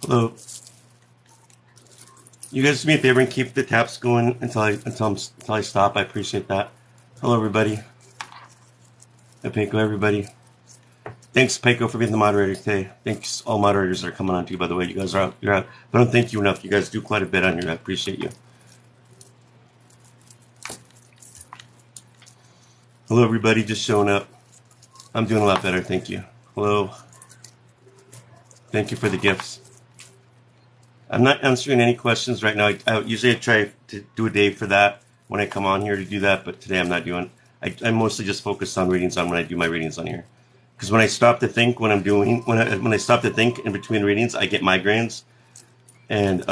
Hello. You guys do me a favor and keep the taps going until I stop. I appreciate that. Hello, everybody. Peko, everybody. Thanks, Peko, for being the moderator today. Thanks, all moderators that are coming on too. By the way, you guys are out. You're out. I don't thank you enough. You guys do quite a bit on here. I appreciate you. Hello, everybody. Just showing up. I'm doing a lot better. Thank you. Hello. Thank you for the gifts. I'm not answering any questions right now. I usually try to do a day for that when I come on here to do that, but today I'm not doing. I mostly just focus on readings on when I do my readings on here, because when I stop to think when I stop to think in between readings, I get migraines. And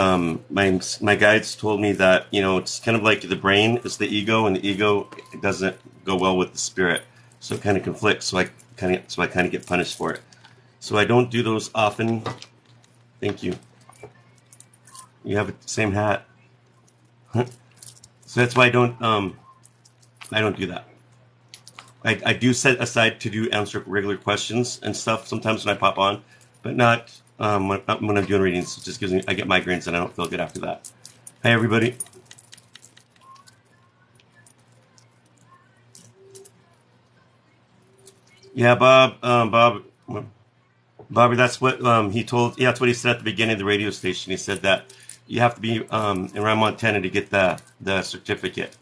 my guides told me that it's kind of like the brain is the ego, and the ego doesn't go well with the spirit, so it kind of conflicts. So I kind of get punished for it. So I don't do those often. Thank you. You have the same hat. So that's why I don't do that. I do set aside to answer regular questions and stuff sometimes when I pop on, but not when I'm doing readings. It just gives me, I get migraines and I don't feel good after that. Hi, everybody. Yeah, Bobby, that's what he told. Yeah, that's what he said at the beginning of the radio station. He said that you have to be around Montana to get the certificate.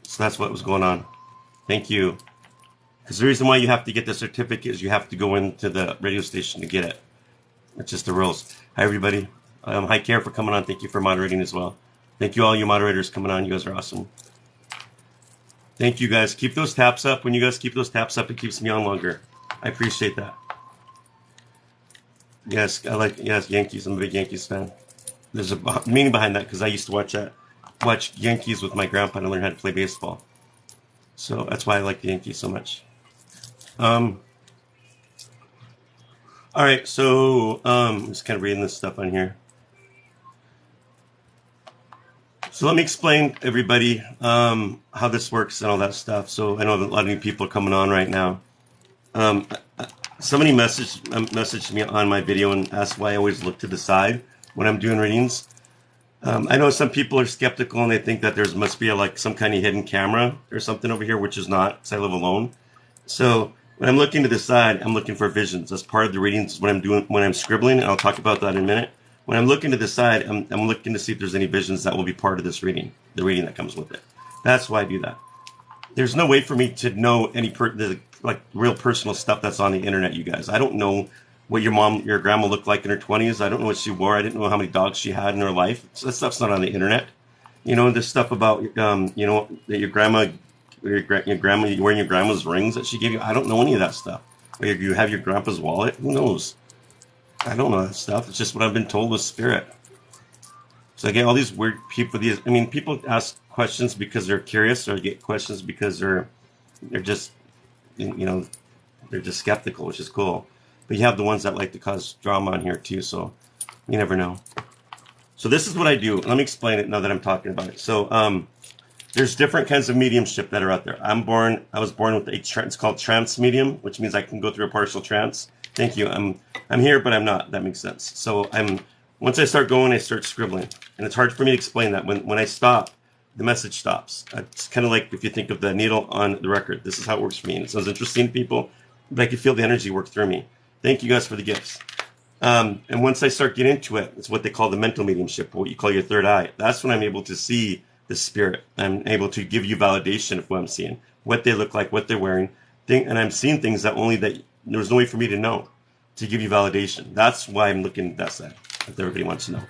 So that's what was going on. Thank you. Because the reason why you have to get the certificate is you have to go into the radio station to get it. It's just the rules. Hi, everybody. Hi, Care, for coming on. Thank you for moderating as well. Thank you, all you moderators coming on. You guys are awesome. Thank you, guys. Keep those taps up. When you guys keep those taps up, it keeps me on longer. I appreciate that. Yes, Yankees. I'm a big Yankees fan. There's a meaning behind that because I used to watch Yankees with my grandpa to learn how to play baseball. So that's why I like the Yankees so much. All right, so I'm just kind of reading this stuff on here. So let me explain, everybody, how this works and all that stuff. So I know a lot of new people are coming on right now. Somebody messaged me on my video and asked why I always look to the side when I'm doing readings. I know some people are skeptical and they think that there must be some kind of hidden camera or something over here, which is not, because I live alone. So when I'm looking to the side, I'm looking for visions. That's part of the readings when I'm scribbling, and I'll talk about that in a minute. When I'm looking to the side, I'm looking to see if there's any visions that will be part of this reading, the reading that comes with it. That's why I do that. There's no way for me to know any real personal stuff that's on the internet, you guys. I don't know what your grandma looked like in her 20s. I don't know what she wore. I didn't know how many dogs she had in her life. So that stuff's not on the internet. This stuff about that your grandma wearing your grandma's rings that she gave you. I don't know any of that stuff. Or you have your grandpa's wallet. Who knows? I don't know that stuff. It's just what I've been told with spirit. So I get all these weird people. People ask questions because they're curious, or get questions because they're just they're just skeptical, which is cool. But you have the ones that like to cause drama on here too, so you never know. So this is what I do. Let me explain it now that I'm talking about it. So there's different kinds of mediumship that are out there. I was born with it's called trance medium, which means I can go through a partial trance. Thank you. I'm here, but I'm not. That makes sense. So once I start going, I start scribbling. And it's hard for me to explain that. When I stop, the message stops. It's kind of like if you think of the needle on the record. This is how it works for me. And it sounds interesting to people, but I can feel the energy work through me. Thank you guys for the gifts. And once I start getting into it, it's what they call the mental mediumship, what you call your third eye. That's when I'm able to see the spirit. I'm able to give you validation of what I'm seeing, what they look like, what they're wearing. And I'm seeing things that there's no way for me to know, to give you validation. That's why I'm looking at that side, if everybody wants to know.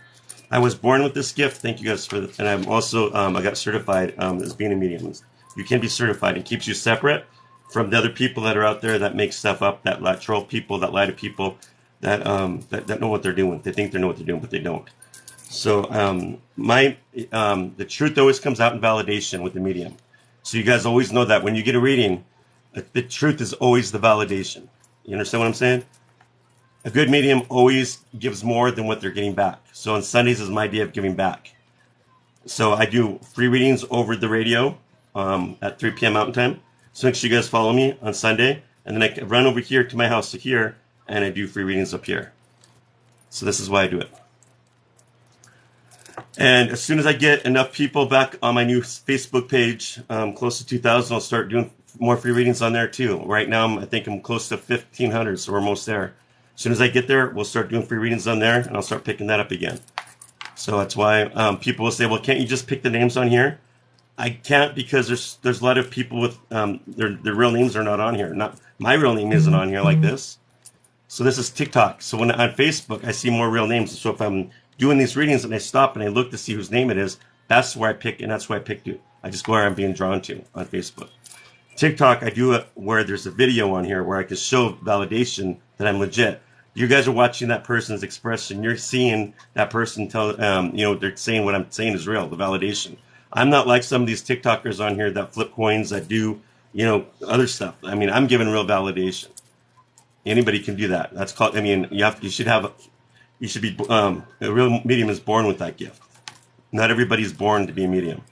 I was born with this gift. Thank you guys for that. And I'm also, I got certified as being a medium. You can be certified. It keeps you separate from the other people that are out there that make stuff up, that troll people, that lie to people, that know what they're doing. They think they know what they're doing, but they don't. So the truth always comes out in validation with the medium. So you guys always know that when you get a reading, the truth is always the validation. You understand what I'm saying? A good medium always gives more than what they're getting back. So on Sundays is my day of giving back. So I do free readings over the radio at 3 p.m. Mountain Time. So make sure you guys follow me on Sunday. And then I run over here to my house to here, and I do free readings up here. So this is why I do it. And as soon as I get enough people back on my new Facebook page, close to 2,000, I'll start doing more free readings on there too. Right now, I think I'm close to 1,500, so we're almost there. As soon as I get there, we'll start doing free readings on there, and I'll start picking that up again. So that's why people will say, well, can't you just pick the names on here? I can't, because there's a lot of people with their real names are not on here. Not my real name isn't on here like this. So this is TikTok. So when on Facebook, I see more real names. So if I'm doing these readings and I stop and I look to see whose name it is, that's where I pick, and that's where I pick to. I just go where I'm being drawn to on Facebook. TikTok, I do it where there's a video on here where I can show validation that I'm legit. You guys are watching that person's expression. You're seeing that person tell, they're saying what I'm saying is real, the validation. I'm not like some of these TikTokers on here that flip coins, that do, other stuff. I mean, I'm giving real validation. Anybody can do that. That's called, you should be, a real medium is born with that gift. Not everybody's born to be a medium.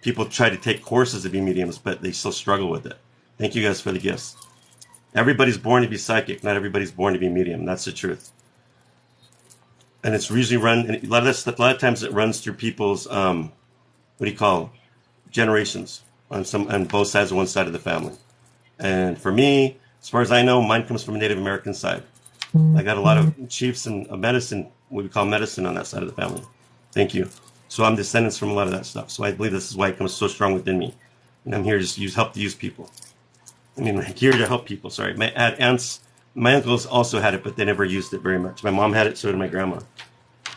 People try to take courses to be mediums, but they still struggle with it. Thank you guys for the gifts. Everybody's born to be psychic. Not everybody's born to be medium. That's the truth. And it's usually run, and a lot of times it runs through people's, generations on both sides of one side of the family. And for me, as far as I know, mine comes from a Native American side. I got a lot of chiefs and medicine, what we call medicine, on that side of the family. Thank you. So I'm descendants from a lot of that stuff. So I believe this is why it comes so strong within me. And I'm here to help to use people. Here to help people. Sorry. My aunts, my uncles also had it, but they never used it very much. My mom had it, so did my grandma.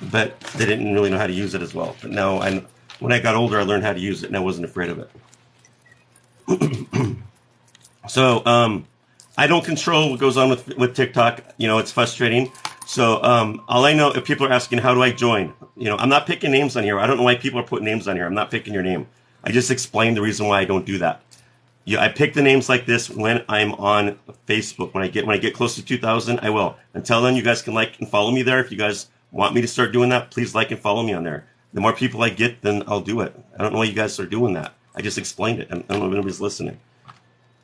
But they didn't really know how to use it as well. But now, when I got older, I learned how to use it, and I wasn't afraid of it. So, I don't control what goes on with TikTok. It's frustrating. So, all I know, if people are asking, how do I join? I'm not picking names on here. I don't know why people are putting names on here. I'm not picking your name. I just explained the reason why I don't do that. I pick the names like this when I'm on Facebook. When I get close to 2,000, I will. Until then, you guys can like and follow me there. If you guys want me to start doing that, please like and follow me on there. The more people I get, then I'll do it. I don't know why you guys are doing that. I just explained it. I don't know if anybody's listening.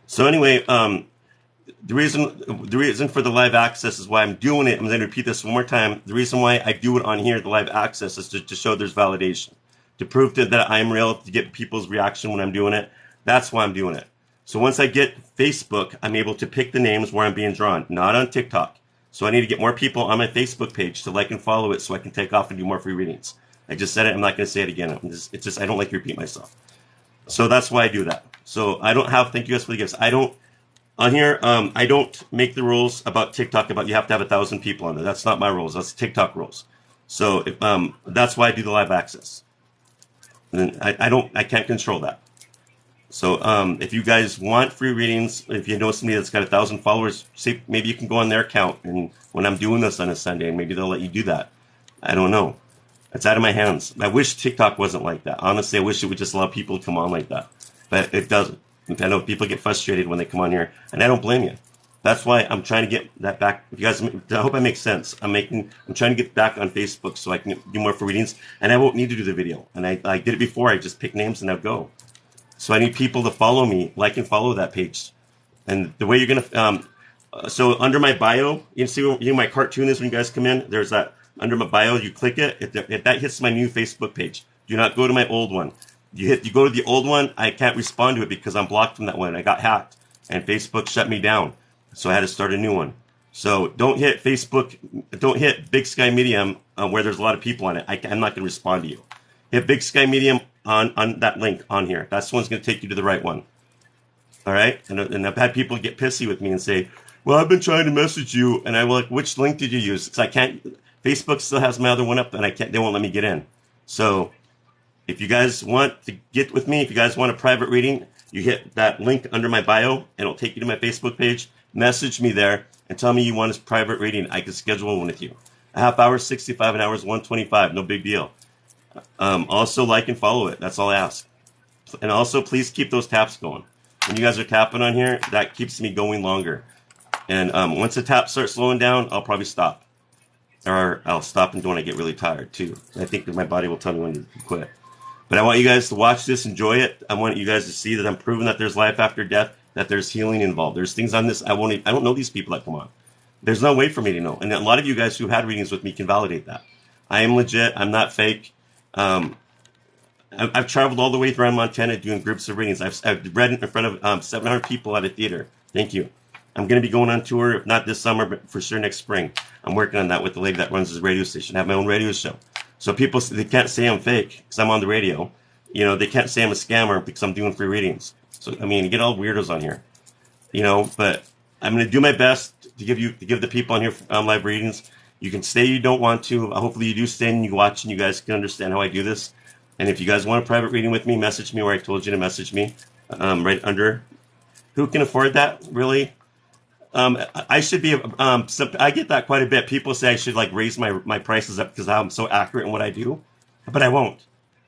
So anyway, the reason for the live access is why I'm doing it. I'm going to repeat this one more time. The reason why I do it on here, the live access, is to show there's validation, to prove that I'm real, to get people's reaction when I'm doing it. That's why I'm doing it. So once I get Facebook, I'm able to pick the names where I'm being drawn, not on TikTok. So I need to get more people on my Facebook page to like and follow it so I can take off and do more free readings. I just said it. I'm not going to say it again. I don't like to repeat myself. So that's why I do that. So thank you guys for the gifts. I don't make the rules about TikTok about you have to have 1,000 people on there. That's not my rules. That's TikTok rules. So that's why I do the live access. And I can't control that. So if you guys want free readings, if you know somebody that's got 1,000 followers, see, maybe you can go on their account, and when I'm doing this on a Sunday, maybe they'll let you do that. I don't know. It's out of my hands. I wish TikTok wasn't like that. Honestly, I wish it would just allow people to come on like that. But it doesn't. I know people get frustrated when they come on here, and I don't blame you. That's why I'm trying to get that back. If you guys, I hope I make sense. I'm trying to get back on Facebook so I can do more free readings, and I won't need to do the video. And I did it before. I just pick names and I'd go. So I need people to follow me, like and follow that page. And the way you're going to, so under my bio, you can see my cartoon is when you guys come in. There's that, under my bio, you click it, that hits my new Facebook page. Do not go to my old one. You go to the old one, I can't respond to it because I'm blocked from that one. I got hacked, and Facebook shut me down. So I had to start a new one. So don't hit Facebook, don't hit Big Sky Medium where there's a lot of people on it. I'm not going to respond to you. Hit Big Sky Medium on that link on here. That's the one's going to take you to the right one. All right? And I've had people get pissy with me and say, well, I've been trying to message you. And I will like, which link did you use? Because I can't, Facebook still has my other one up, and they won't let me get in. So if you guys want to get with me, if you guys want a private reading, you hit that link under my bio, and it'll take you to my Facebook page. Message me there and tell me you want a private reading. I can schedule one with you. A half hour, 65, an hour is 125. No big deal. Also like and follow it. That's all I ask. And also, please keep those taps going. When you guys are tapping on here, that keeps me going longer. And once the taps start slowing down, I'll probably stop. Or I'll stop and do when I get really tired, too. I think that my body will tell me when to quit. But I want you guys to watch this, enjoy it. I want you guys to see that I'm proving that there's life after death, that there's healing involved. There's things on this I don't know these people that come on. There's no way for me to know. And a lot of you guys who had readings with me can validate that. I am legit. I'm not fake. I've traveled all the way around Montana doing groups of readings. I've read in front of 700 people at a theater. Thank you. I'm going to be going on tour, if not this summer, but for sure next spring. I'm working on that with the lady that runs this radio station. I have my own radio show. So people, they can't say I'm fake because I'm on the radio. You know, they can't say I'm a scammer because I'm doing free readings. So, I mean, you get all weirdos on here. You know, but I'm going to do my best to give the people on here live readings. You can stay, you don't want to. Hopefully you do stay and you watch and you guys can understand how I do this. And if you guys want a private reading with me, message me where I told you to message me, right under. Who can afford that, really? I should be, I get that quite a bit. People say I should like raise my prices up because I'm so accurate in what I do, but I won't.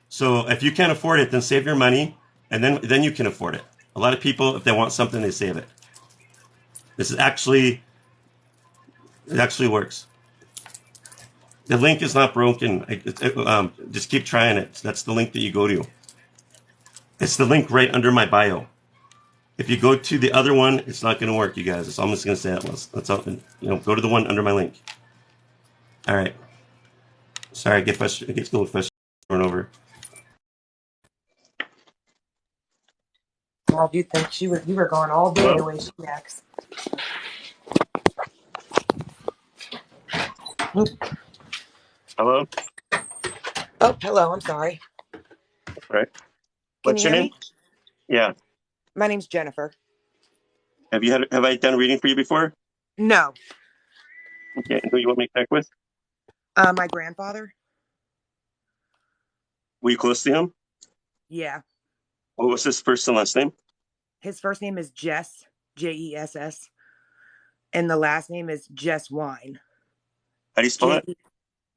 So if you can't afford it, then save your money and then you can afford it. A lot of people, if they want something, they save it. This is actually, it actually works. The link is not broken. Just keep trying it. That's the link that you go to. It's the link right under my bio. If you go to the other one, it's not going to work, you guys. That's all I'm just going to say. That's all. You know, go to the one under my link. All right. Sorry, I get frustrated. I get a little frustrated over and over. Well, do you think you were going all day the way she acts? Hello? Oh, hello. I'm sorry. All right. Can What's you your hear name? me? Yeah. My name's Jennifer. Have I done a reading for you before? No. Okay. And who you want me to connect with? My grandfather. Were you close to him? Yeah. What was his first and last name? His first name is Jess, Jess, and the last name is Jess Wine. How do you spell it?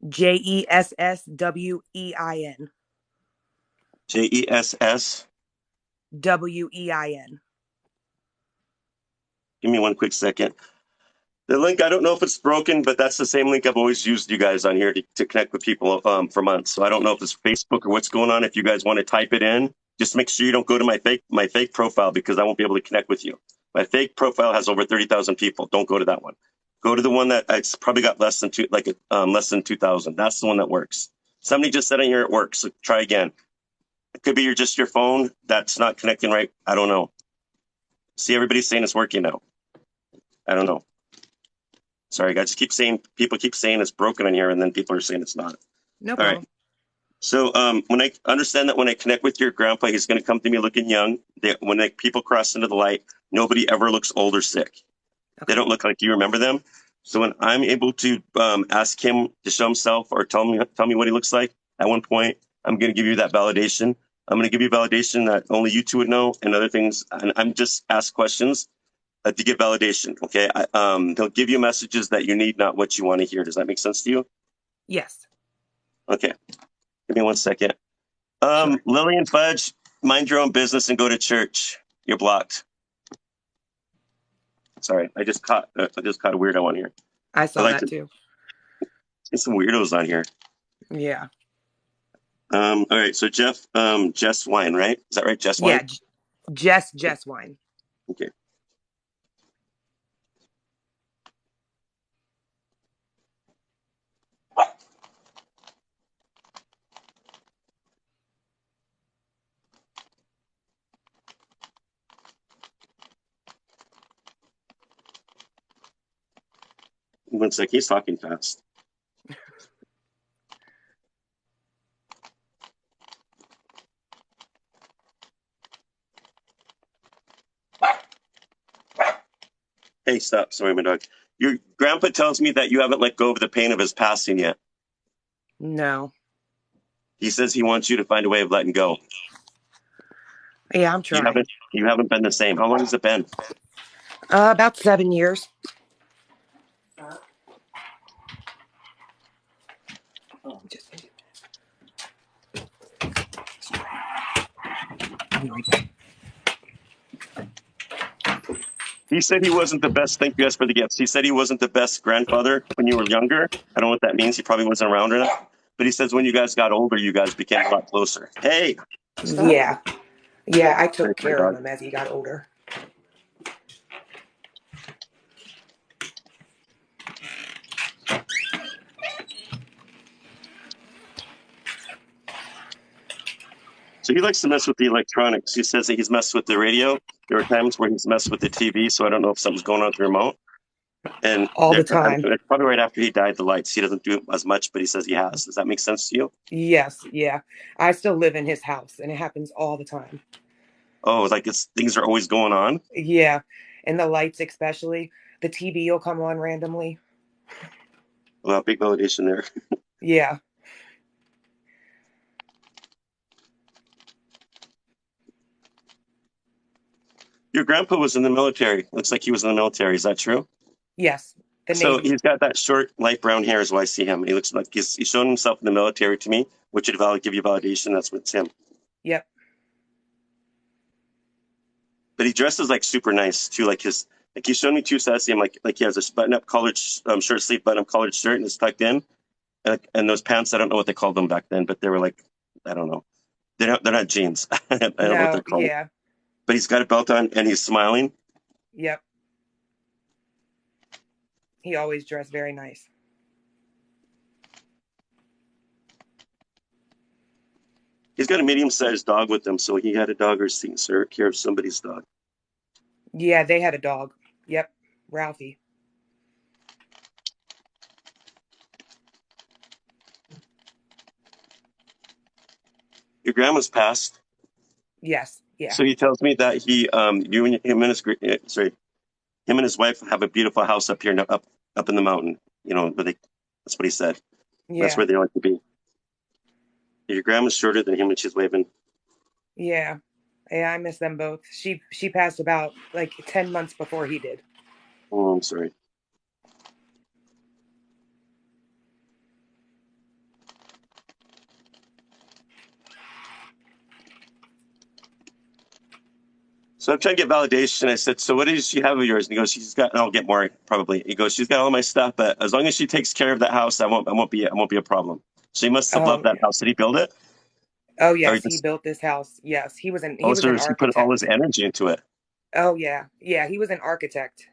JESSWEIN. JESS. WEIN. Give me one quick second. The link, I don't know if it's broken, but that's the same link I've always used you guys on here to connect with people for months. So I don't know if it's Facebook or what's going on. If you guys want to type it in, just make sure you don't go to my fake profile because I won't be able to connect with you. My fake profile has over 30,000 people. Don't go to that one. Go to the one that it's probably got less than 2,000. That's the one that works. Somebody just said in here it works. So try again. It could be just your phone that's not connecting right. I don't know. See, everybody's saying it's working now. I don't know. Sorry, guys. People keep saying it's broken in here, and then people are saying it's not. No problem. All right. So when I understand that when I connect with your grandpa, he's going to come to me looking young. When people cross into the light, nobody ever looks old or sick. Okay. They don't look like you remember them. So when I'm able to ask him to show himself or tell me what he looks like, at one point, I'm going to give you that validation. I'm going to give you validation that only you two would know and other things. And I'm just ask questions to get validation. Okay. They'll give you messages that you need, not what you want to hear. Does that make sense to you? Yes. Okay. Give me 1 second. Sure. Lily and Fudge, mind your own business and go to church. You're blocked. Sorry, I just caught a weirdo on here. I saw that too. There's some weirdos on here. Yeah. All right. So Jess Wine, right? Is that right? Jess Wine? Yeah. Jess Wine. Okay. One sec, he's talking fast. Hey, stop. Sorry, my dog. Your grandpa tells me that you haven't let go of the pain of his passing yet. No. He says he wants you to find a way of letting go. Yeah, I'm trying. You haven't been the same. How long has it been? About 7 years. He said he wasn't the best. Thank you guys for the gifts. He said he wasn't the best grandfather when you were younger. I don't know what that means. He probably wasn't around enough. But he says when you guys got older, you guys became a lot closer. Hey. Yeah. Yeah, I took care of him as he got older. So he likes to mess with the electronics. He says that he's messed with the radio. There were times where he's messed with the TV, so I don't know if something's going on with the remote. And All the time. it's probably right after he died, the lights. He doesn't do it as much, but he says he has. Does that make sense to you? Yes, yeah. I still live in his house, and it happens all the time. Oh, like things are always going on? Yeah, and the lights especially. The TV will come on randomly. Well, big validation there. Yeah. Your grandpa was in the military. Looks like he was in the military. Is that true? Yes. The So Navy. he's got that short, light brown hair is why I see him. He looks like he's shown himself in the military to me, which would give you validation. That's what's him. Yep. But he dresses like super nice too. Like he's shown me two sets of him. Like he has this button-up collared short sleeve button-up collared shirt and it's tucked in, and those pants. I don't know what they called them back then, but they were like, I don't know. They're not jeans. I don't know what they're No, called. yeah. But he's got a belt on and he's smiling. Yep. He always dressed very nice. He's got a medium-sized dog with him, so he had a dog or taking care of somebody's dog. Yeah, they had a dog. Yep. Ralphie. Your grandma's passed. Yes. Yeah. So he tells me that him and his wife have a beautiful house up here, up in the mountain. You know, that's what he said. That's Yeah. where they like to be. Your grandma's shorter than him, and she's waving. Yeah. Yeah, I miss them both. She passed about like 10 months before he did. Oh, I'm sorry. So I'm trying to get validation. I said, so what does she have of yours? And he goes, she's got, and I'll get more probably. He goes, she's got all my stuff, but as long as she takes care of that house, I won't be a problem. So he must have loved that house. Did he build it? Oh Or yes, he built this house. Yes, he was an he put all his architect. energy into it. Oh yeah. Yeah, he was an architect.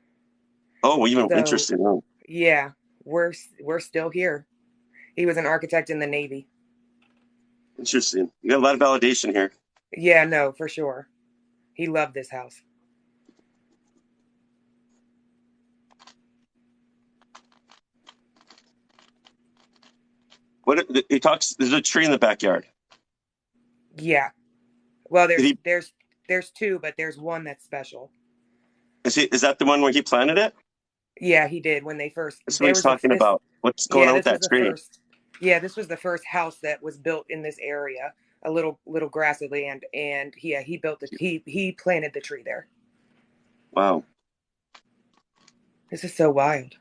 Oh, well, even So interesting. Oh, yeah, we're still here. He was an architect in the Navy. interesting. You got a lot of validation here. Yeah, no, for sure. He loved this house. He talks? There's a tree in the backyard. Yeah. Well, Did he? there's two, but there's one that's special. Is that the one where he planted it? Yeah, he did when they first. That's what There he's was a talking this. about. What's going Yeah, on with this was that the tree? first. Yeah, this was the first house that was built in this area, a little grassy land, and yeah, he built it. He planted the tree there. Wow. This is so wild.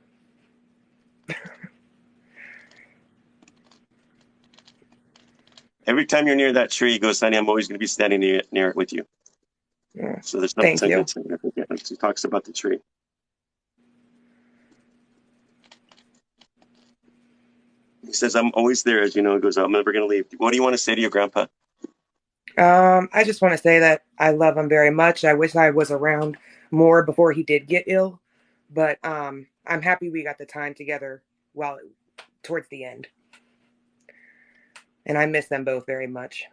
Every time you're near that tree, he goes, Sonny, I'm always going to be standing near it with you. Yeah. So there's Thank something you. that's significant. He talks about the tree. He says, I'm always there, as you know. He goes, I'm never going to leave. What do you want to say to your grandpa? I just want to say that I love him very much. I wish I was around more before he did get ill, but I'm happy we got the time together towards the end. And I miss them both very much.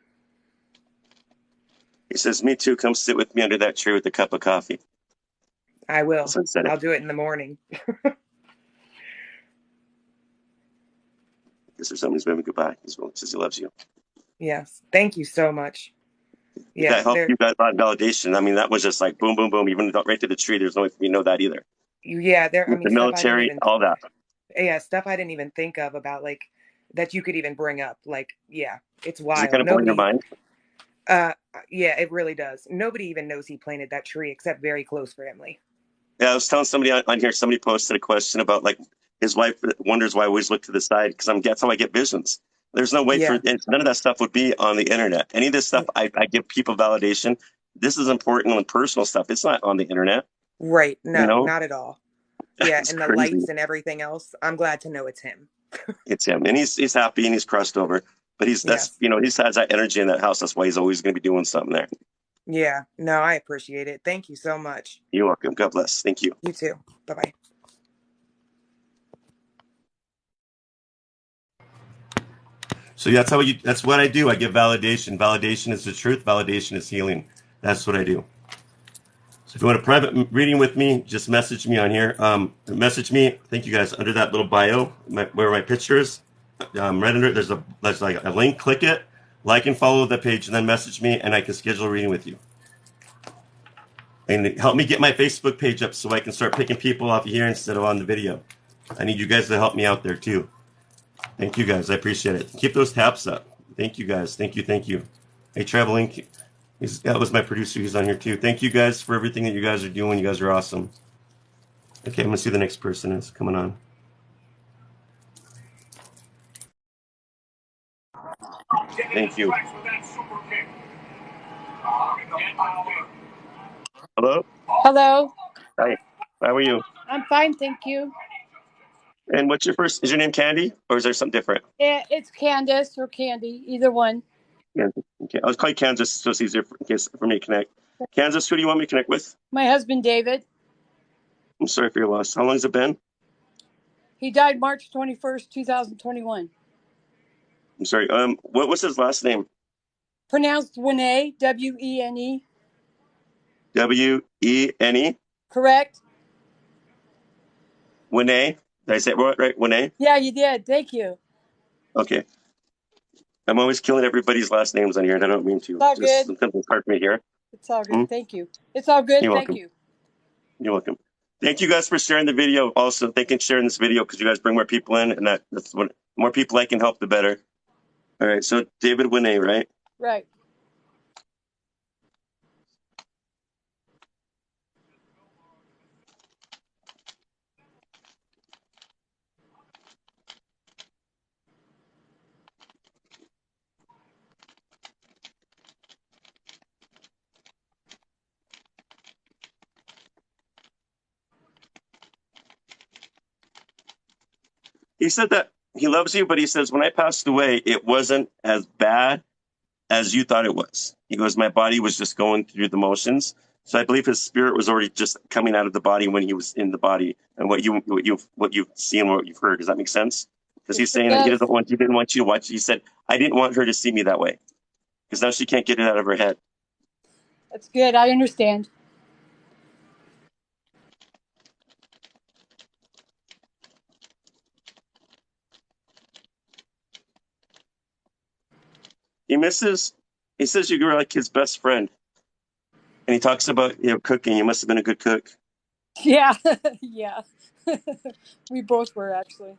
He says, me too. Come sit with me under that tree with a cup of coffee. I will. Sunset. I'll do it in the morning. This is somebody's waving goodbye. He says he loves you. Yes. Thank you so much. Yeah. That helped you got validation. I mean, that was just like boom, boom, boom. Even right to the tree. There's no way for me to know that either. Yeah. With the military, all that. Yeah, stuff I didn't even think of about like that you could even bring up. Like, yeah, it's wild. Does it kind of blow your mind? Yeah, it really does. Nobody even knows he planted that tree except very close family. Yeah, I was telling somebody on here. Somebody posted a question about like his wife wonders why I always look to the side because that's how I get visions. There's no way for none of that stuff would be on the internet. Any of this stuff, I give people validation. This is important and personal stuff. It's not on the internet. Right. No, you know? Not at all. Yeah, and the lights and everything else. I'm glad to know it's him. It's him. And he's happy and he's crossed over. But he has that energy in that house. That's why he's always going to be doing something there. Yeah. No, I appreciate it. Thank you so much. You're welcome. God bless. Thank you. You too. Bye-bye. So that's what I do. I give validation. Validation is the truth. Validation is healing. That's what I do. So if you want a private reading with me, just message me on here. Message me. Thank you guys under that little bio where my picture is. Right under it, there's like a link. Click it, like and follow the page, and then message me, and I can schedule a reading with you. And help me get my Facebook page up so I can start picking people off here instead of on the video. I need you guys to help me out there too. Thank you guys. I appreciate it. Keep those taps up. Thank you guys. Thank you. Thank you. Hey, Traveling. That was my producer. He's on here too. Thank you guys for everything that you guys are doing. You guys are awesome. Okay, I'm going to see the next person is coming on. Thank you. Hello? Hello. Hi. How are you? I'm fine, thank you. And what's your first? Is your name Candy or is there something different? It's Candace or Candy, either one. Yeah. Okay. I'll call you Kansas so it's easier for me to connect. Kansas, who do you want me to connect with? My husband, David. I'm sorry for your loss. How long has it been? He died March 21st, 2021. I'm sorry. What was his last name? Pronounced Wene, W-E-N-E. W-E-N-E? Correct? Wene? Did I say it right? Wene? Yeah, you did. Thank you. Okay. I'm always killing everybody's last names on here, and I don't mean to. It's all Just good. something hard for me here. It's all good. Thank you. It's all good. You're Thank welcome. you. You're welcome. Thank you guys for sharing the video. Also, thank you for sharing this video because you guys bring more people in, and that's what more people I can help, the better. All right. So David Wene, right? Right. He said that he loves you, but he says when I passed away, it wasn't as bad as you thought it was. He goes, my body was just going through the motions. So I believe his spirit was already just coming out of the body when he was in the body, and what you've seen, what you've heard. Does that make sense? Because he's saying that he didn't want you to watch. He said, I didn't want her to see me that way because now she can't get it out of her head. That's good. I understand. He says you were like his best friend, and he talks about cooking. You must have been a good cook. Yeah. Yeah. We both were, actually.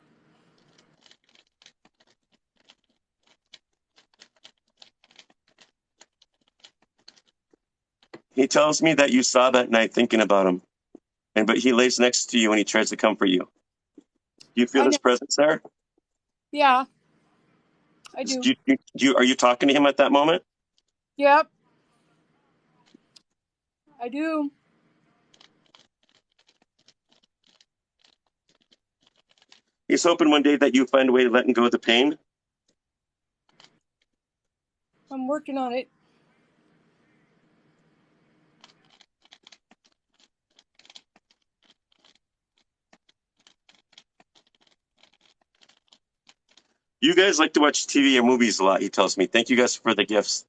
He tells me that you sob at night thinking about him, but he lays next to you and he tries to comfort you. Do you feel his presence there? Yeah, I do. Are you talking to him at that moment? Yep. I do. He's hoping one day that you find a way to letting go of the pain. I'm working on it. You guys like to watch TV or movies a lot, he tells me. Thank you guys for the gifts.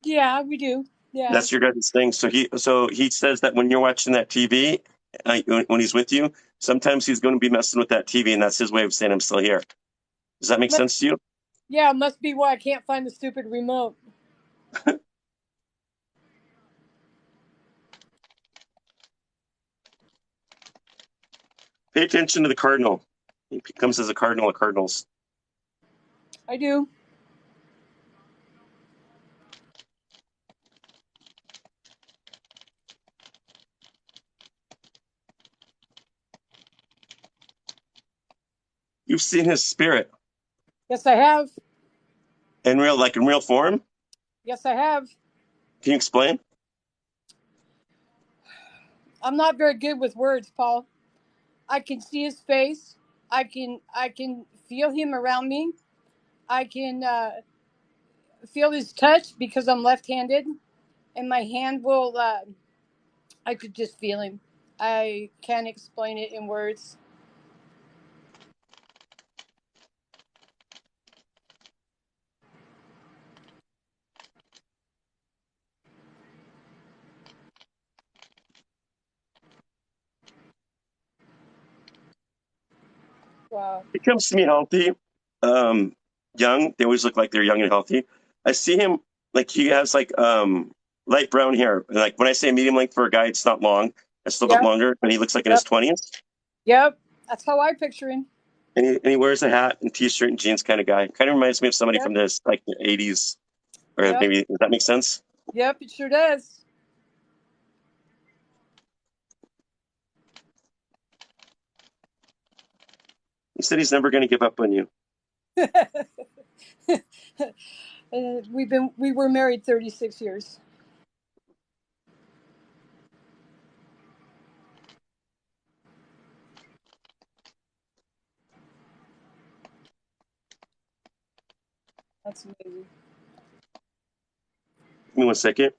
Yeah, we do. Yeah. That's your guys' thing. So he says that when you're watching that TV, when he's with you, sometimes he's going to be messing with that TV, and that's his way of saying I'm still here. Does that make sense to you? Yeah, it must be why I can't find the stupid remote. Pay attention to the cardinal. He comes as a cardinal of cardinals. I do. You've seen his spirit Yes, I have. in real form. Yes, I have. Can you explain? I'm not very good with words, Paul. I can see his face. I can feel him around me. I can feel his touch because I'm left-handed, and my hand will. I could just feel him. I can't explain it in words. Wow. He comes to me healthy, young. They always look like they're young and healthy. I see him like he has like light brown hair. And, like when I say medium length for a guy, it's not long. It's a little bit Yep. longer, but he looks like in his Yep. 20s. Yep. That's how I picture him. And he wears a hat and t-shirt and jeans kind of guy. Kind of reminds me of somebody Yep. from this like the 80s, or Yep. maybe, does that make sense? Yep. It sure does. He said he's never going to give up on you. We were married 36 years. That's amazing. Give me 1 second.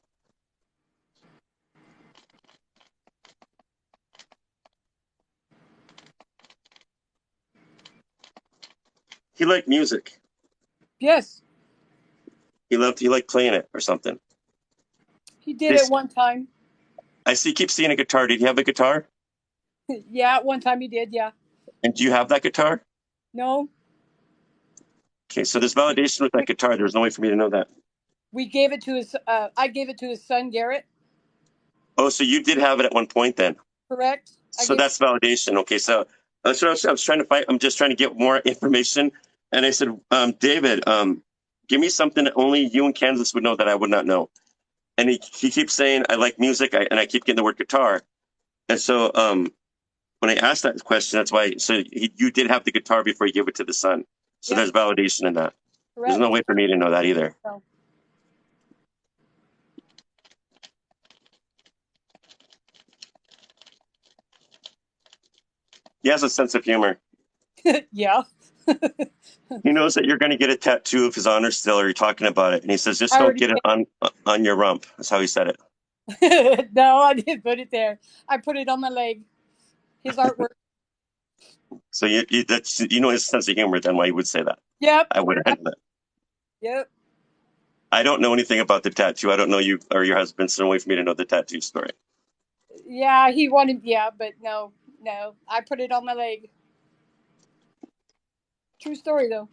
He liked music. Yes, He liked playing it or something. he did at one time. I see. Keep seeing a guitar. Did he have a guitar? Yeah, at one time he did. Yeah. And do you have that guitar? No, Okay, so there's validation with that guitar. There's no way for me to know that. we gave it to his. I gave it to his son Garrett. Oh, so you did have it at one point then. Correct. So that's validation. Okay, so that's what I was trying to fight. I'm just trying to get more information. And I said, David, give me something that only you in Kansas would know that I would not know. And he keeps saying, I like music, and I keep getting the word guitar. And so when I asked that question, that's why. So you did have the guitar before you gave it to the son. So there's validation in that. Correct. There's no way for me to know that either. No. He has a sense of humor. Yeah. He knows that you're going to get a tattoo of his honor still, or you're talking about it. And he says, just don't get it on your rump. That's how he said it. No, I didn't put it there. I put it on my leg. His artwork. So you know his sense of humor, then why he would say that. Yep. I would have had that. Yep. I don't know anything about the tattoo. I don't know you or your husband, so no way for me to know the tattoo story. Yeah, he wanted. Yeah, but no. I put it on my leg. True story, though.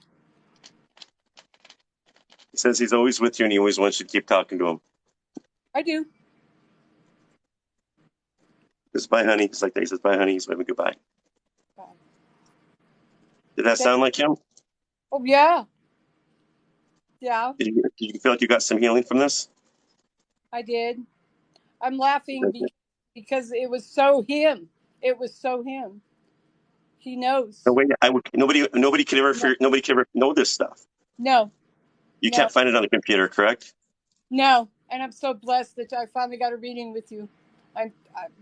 He says he's always with you and he always wants you to keep talking to him. I do. He says, bye, honey. He's like that. He says, bye, honey. He's waving goodbye. Bye. Did that sound like him? Oh, yeah. Yeah. Did you feel like you got some healing from this? I did. I'm laughing because it was so him. It was so him. He knows. No way. Nobody could ever know this stuff. No. You can't find it on the computer, correct? No. And I'm so blessed that I finally got a reading with you. I've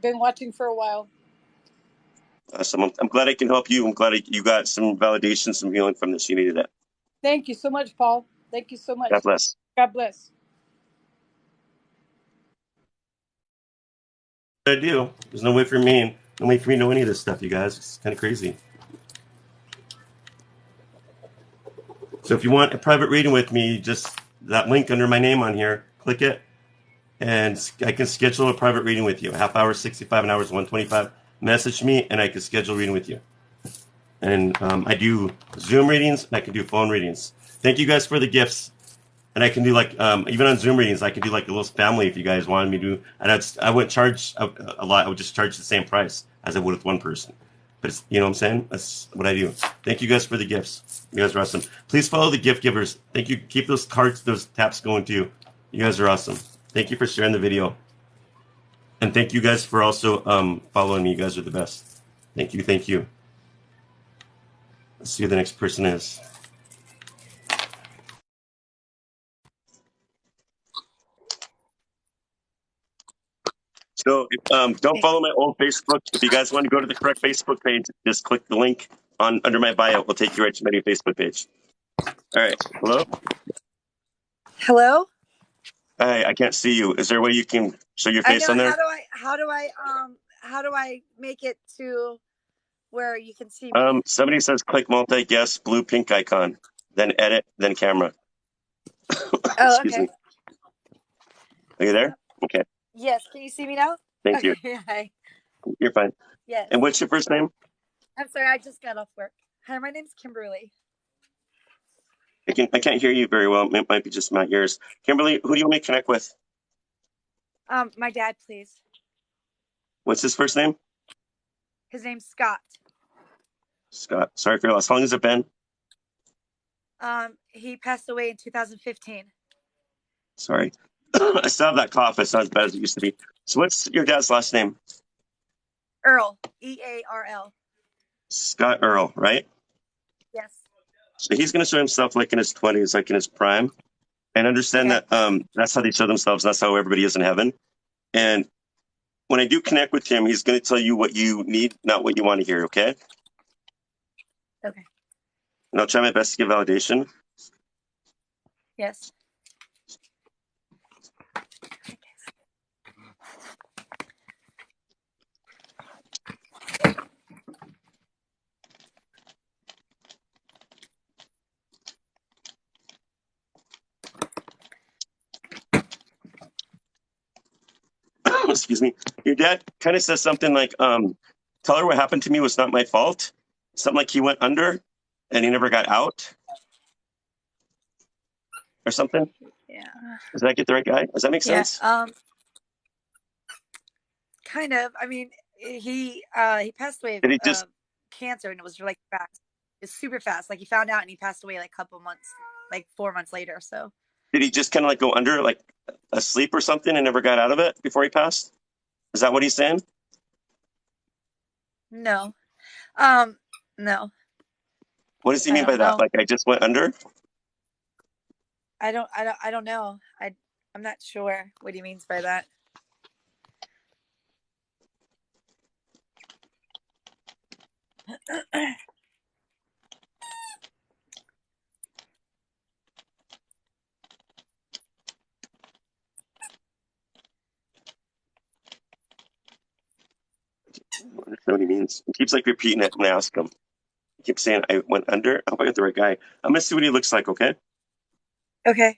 been watching for a while. Awesome. I'm glad I can help you. I'm glad you got some validation, some healing from this. You needed that. Thank you so much, Paul. Thank you so much. God bless. God bless. I do. There's no way for me to know any of this stuff, you guys. It's kind of crazy. So if you want a private reading with me, just that link under my name on here, click it, and I can schedule a private reading with you. A half hour, 65 hours, 125. Message me, and I can schedule a reading with you. And I do Zoom readings, and I can do phone readings. Thank you guys for the gifts. And I can do like, even on Zoom readings, I can do like a little family if you guys wanted me to. And I wouldn't charge a lot. I would just charge the same price as I would with one person. But it's, you know what I'm saying? That's what I do. Thank you guys for the gifts. You guys are awesome. Please follow the gift givers. Thank you. Keep those cards, those taps going too. You guys are awesome. Thank you for sharing the video. And thank you guys for also following me. You guys are the best. Thank you. Thank you. Let's see who the next person is. So don't follow my old Facebook. If you guys want to go to the correct Facebook page, just click the link under my bio. It will take you right to my new Facebook page. All right. Hello? Hello? Hi, I can't see you. Is there a way you can show your face on there? How do I make it to where you can see me? Somebody says click multi-guest blue pink icon, then edit, then camera. Oh, okay. Are you there? Okay. Yes. Can you see me now? Thank okay. you. Hi. You're fine. Yes. And what's your first name? I'm sorry. I just got off work. Hi, my name's Kimberly. I can't hear you very well. It might be just my ears. Kimberly, who do you want me to connect with? My dad, please. What's his first name? His name's Scott. Scott. Sorry for your loss. How long has it been? He passed away in 2015. Sorry. I still have that cough. It's not as bad as it used to be. So what's your dad's last name? Earl, Earl. Scott Earl, right? Yes. So he's going to show himself like in his 20s, like in his prime, and understand Okay. that that's how they show themselves. That's how everybody is in heaven. And when I do connect with him, he's going to tell you what you need, not what you want to hear, okay? Okay. And I'll try my best to give validation. Yes. Excuse me. Your dad kind of says something like, tell her what happened to me was not my fault. Something like he went under and he never got out or something. Yeah. Does that get the right guy? Does that make sense? Kind of. I mean, he passed away Did he of just, cancer, and it was like fast. It's super fast. Like he found out and he passed away like a couple months, like 4 months later. So did he just kind of like go under, like asleep or something and never got out of it before he passed? Is that what he's saying? no, no. What does he I mean by don't that? know. Like I just went under? I don't know. I'm not sure what he means by that. I don't know what he means. He keeps like repeating it when I ask him. He keeps saying I went under. I hope I got the right guy. I'm gonna see what he looks like, okay? Okay.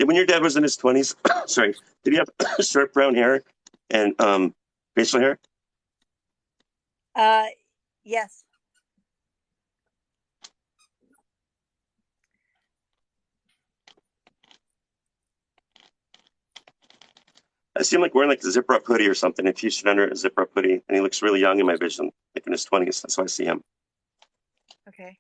When your dad was in his 20s, sorry, did he have short brown hair and facial hair? Yes. I see him like wearing like a zipper up hoodie or something, a t-shirt under a zipper up hoodie, and he looks really young in my vision, like in his 20s. That's why I see him. Okay.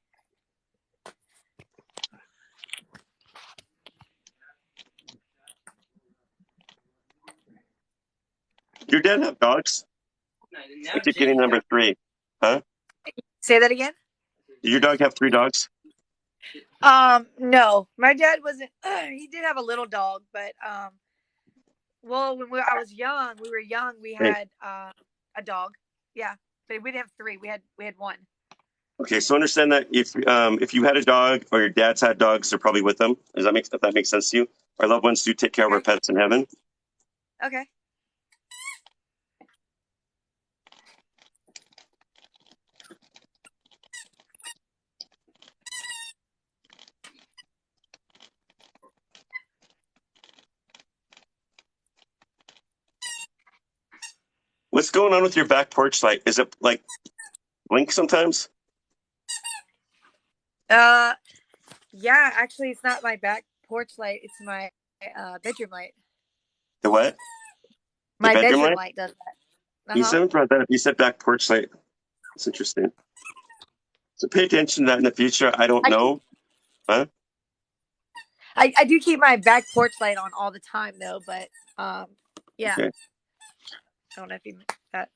Your dad have dogs? I keep getting number 3. Huh? Say that again. Did your dog have 3 dogs? No, my dad wasn't. He did have a little dog, but well, when I was young, we were young. We Hey. had a dog. Yeah, but we didn't have 3. We had 1. Okay, so understand that if you had a dog or your dad's had dogs, they're probably with them. If that makes sense to you? Our loved ones do take care of our pets in heaven. Okay. What's going on with your back porch light? Is it like blink sometimes? Yeah, actually, it's not my back porch light. It's my bedroom light. The what? My bedroom bedroom light? light does that. You haven't brought that up. You said back porch light. It's interesting. So pay attention to that in the future. I don't know. Huh? I do keep my back porch light on all the time though, but yeah. Okay. I don't know if you that.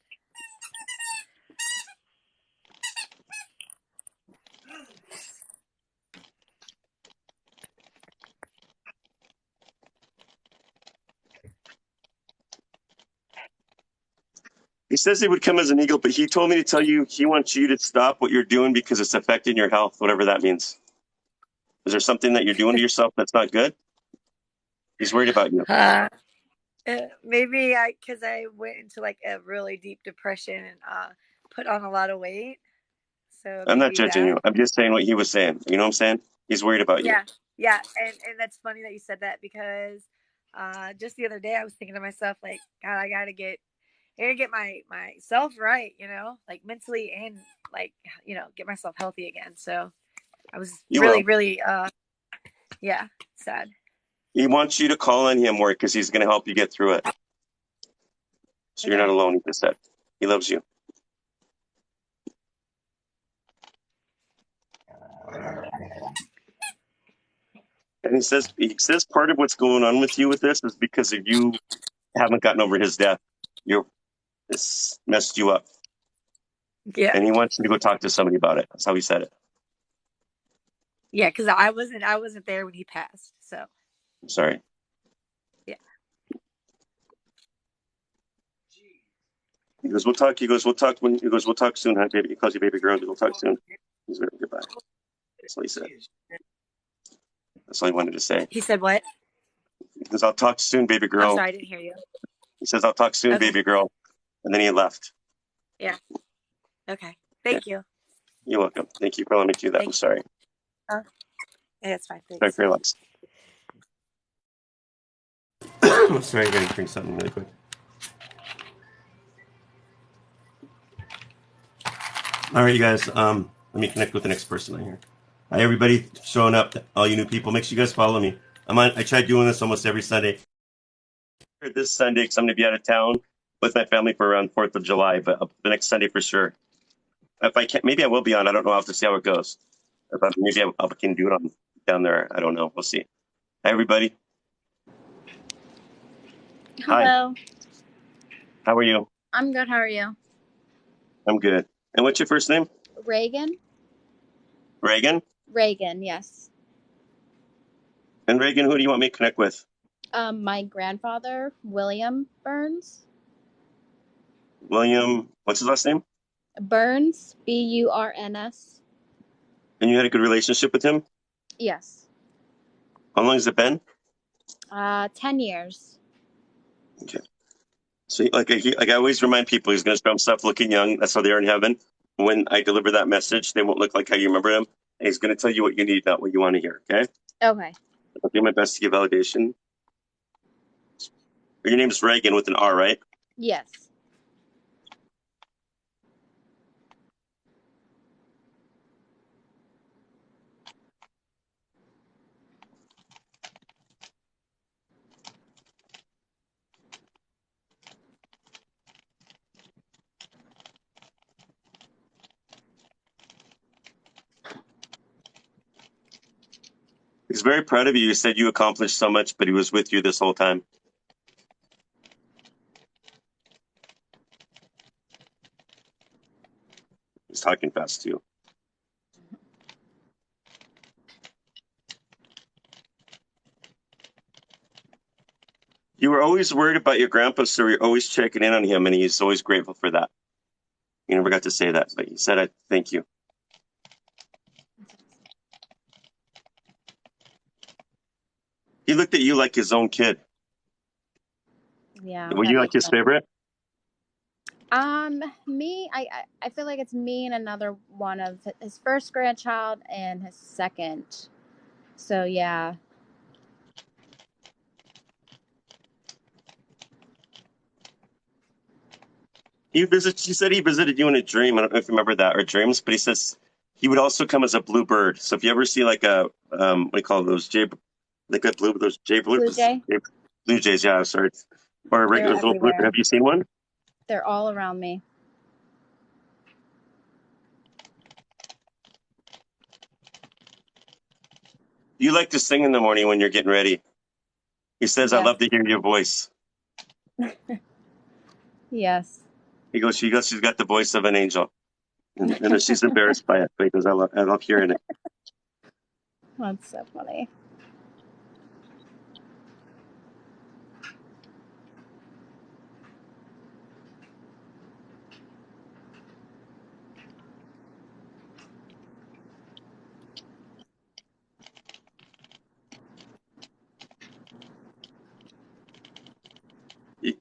He says he would come as an eagle, but he told me to tell you he wants you to stop what you're doing because it's affecting your health, whatever that means. Is there something that you're doing to yourself that's not good? He's worried about you. Maybe because I went into like a really deep depression and put on a lot of weight. So I'm not judging you. I'm just saying what he was saying. You know what I'm saying? He's worried about you. Yeah, and that's funny that you said that because just the other day, I was thinking to myself, like, God, I gotta get myself right, like mentally and like, get myself healthy again. So I was You really, will. really, yeah, sad. He wants you to call on him more because he's going to help you get through it. So you're not Okay. alone, he just said. He loves you. And he says part of what's going on with you with this is because of you haven't gotten over his death. It's messed you up. Yeah. And he wants you to go talk to somebody about it. That's how he said it. Yeah. Cause I wasn't there when he passed. So. I'm sorry. Yeah. He goes, we'll talk. He goes, we'll talk we'll talk soon, huh, baby? He calls you baby girl. We'll talk soon. He's very goodbye. That's what he said. That's all he wanted to say. He said what? He goes, I'll talk soon, baby girl. I'm sorry, I didn't hear you. He says, I'll talk soon, Okay. baby girl. And then he left. Yeah. Okay. Thank you. You're welcome. Thank you for letting me do that. Thank I'm sorry. Yeah, that's fine. Sorry Thanks. for your loss. Sorry, I gotta drink something really quick. All right, you guys. Let me connect with the next person on here. Hi, everybody showing up. All you new people, make sure you guys follow me. I try doing this almost every Sunday. This Sunday, because I'm going to be out of town with my family for around 4th of July, but the next Sunday for sure. If I can't, maybe I will be on. I don't know. I'll have to see how it goes. Maybe I can do it on down there. I don't know. We'll see. Hi, everybody. Hello. Hi. How are you? I'm good. How are you? I'm good. And what's your first name? Reagan? Reagan? Reagan, yes. And Reagan, who do you want me to connect with? My grandfather, William Burns. William, what's his last name? Burns, Burns. And you had a good relationship with him? Yes. How long has it been? 10 years. Okay. So, like I always remind people, he's going to show himself looking young. That's how they are in heaven. When I deliver that message, they won't look like how you remember him. And he's going to tell you what you need, not what you want to hear. Okay? Okay. I'll do my best to give validation. Your name is Reagan with an R, right? Yes. He's very proud of you. You said you accomplished so much, but he was with you this whole time. He's talking fast too. You were always worried about your grandpa, so you're always checking in on him, and he's always grateful for that. You never got to say that, but you said, "I thank you." He looked at you like his own kid. Yeah. Were you like his favorite? Me, I feel like it's me and another one of his first grandchild and his second. So, yeah. He said he visited you in a dream. I don't know if you remember that or dreams, but he says he would also come as a blue bird. So if you ever see like a what do you call those those Blue Jay? Blue jays, yeah, sorry, or a They're regular little blue. everywhere. Have you seen one? They're all around me. You like to sing in the morning when you're getting ready. He says, "I Yes. love to hear your voice." Yes. He goes, she's got the voice of an angel, and she's embarrassed by it. But he goes, I love hearing it. That's so funny.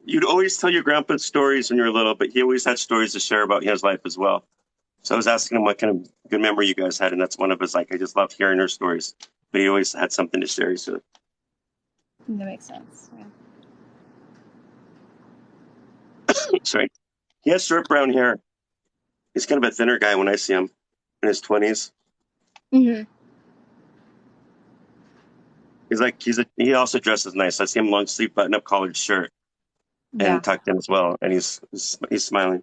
You'd always tell your grandpa stories when you were little, but he always had stories to share about his life as well. So I was asking him what kind of good memory you guys had, and that's one of his. Like, I just loved hearing her stories, but he always had something to share. So That makes sense. Yeah. Sorry. He has short brown hair. He's kind of a thinner guy when I see him in his 20s. Mm-hmm. He also dresses nice. I see him long sleeve button up collared shirt Yeah. and tucked in as well, and he's smiling.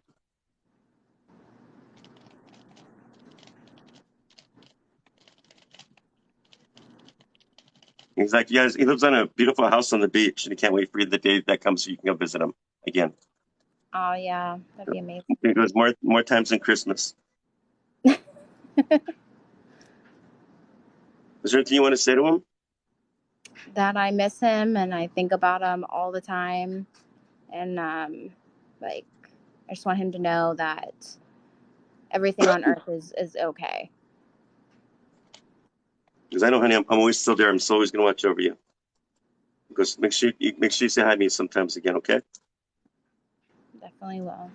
He's like, yes, he lives on a beautiful house on the beach, and he can't wait for the day that comes so you can go visit him again. Oh yeah, that'd be amazing. He goes more times than Christmas. Is there anything you want to say to him? That I miss him and I think about him all the time, and like I just want him to know that everything on earth is okay. Because I know, honey, I'm always still there. I'm still always going to watch over you. Because make sure you say hi to me sometimes again, okay? Definitely will.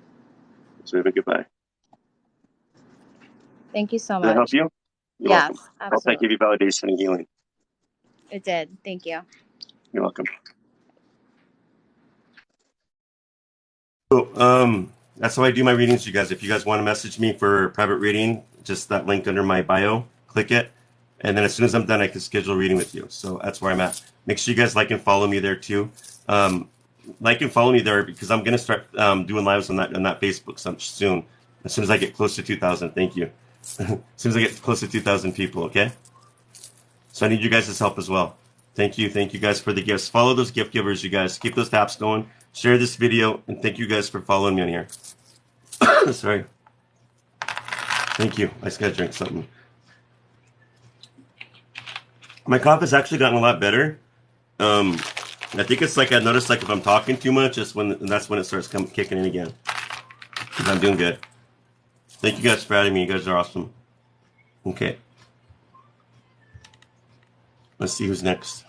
So we have a goodbye. Thank you so Does that help much. you? You're Yes, welcome. I hope that absolutely. gave you validation and healing. It did. Thank you. You're welcome. So, that's how I do my readings, you guys. If you guys want to message me for a private reading, just that link under my bio, click it. And then as soon as I'm done, I can schedule a reading with you. So that's where I'm at. Make sure you guys like and follow me there too. Like and follow me there because I'm going to start doing lives on that Facebook soon. As soon as I get close to 2,000. Thank you. As soon as I get close to 2,000 people, okay? So I need you guys' help as well. Thank you guys for the gifts. Follow those gift givers, you guys. Keep those taps going. Share this video, and thank you guys for following me on here. Sorry. Thank you. I just gotta drink something. My cough has actually gotten a lot better. I think it's like I noticed like if I'm talking too much, that's when it starts kicking in again. Because I'm doing good. Thank you guys for adding me. You guys are awesome. Okay. Let's see who's next.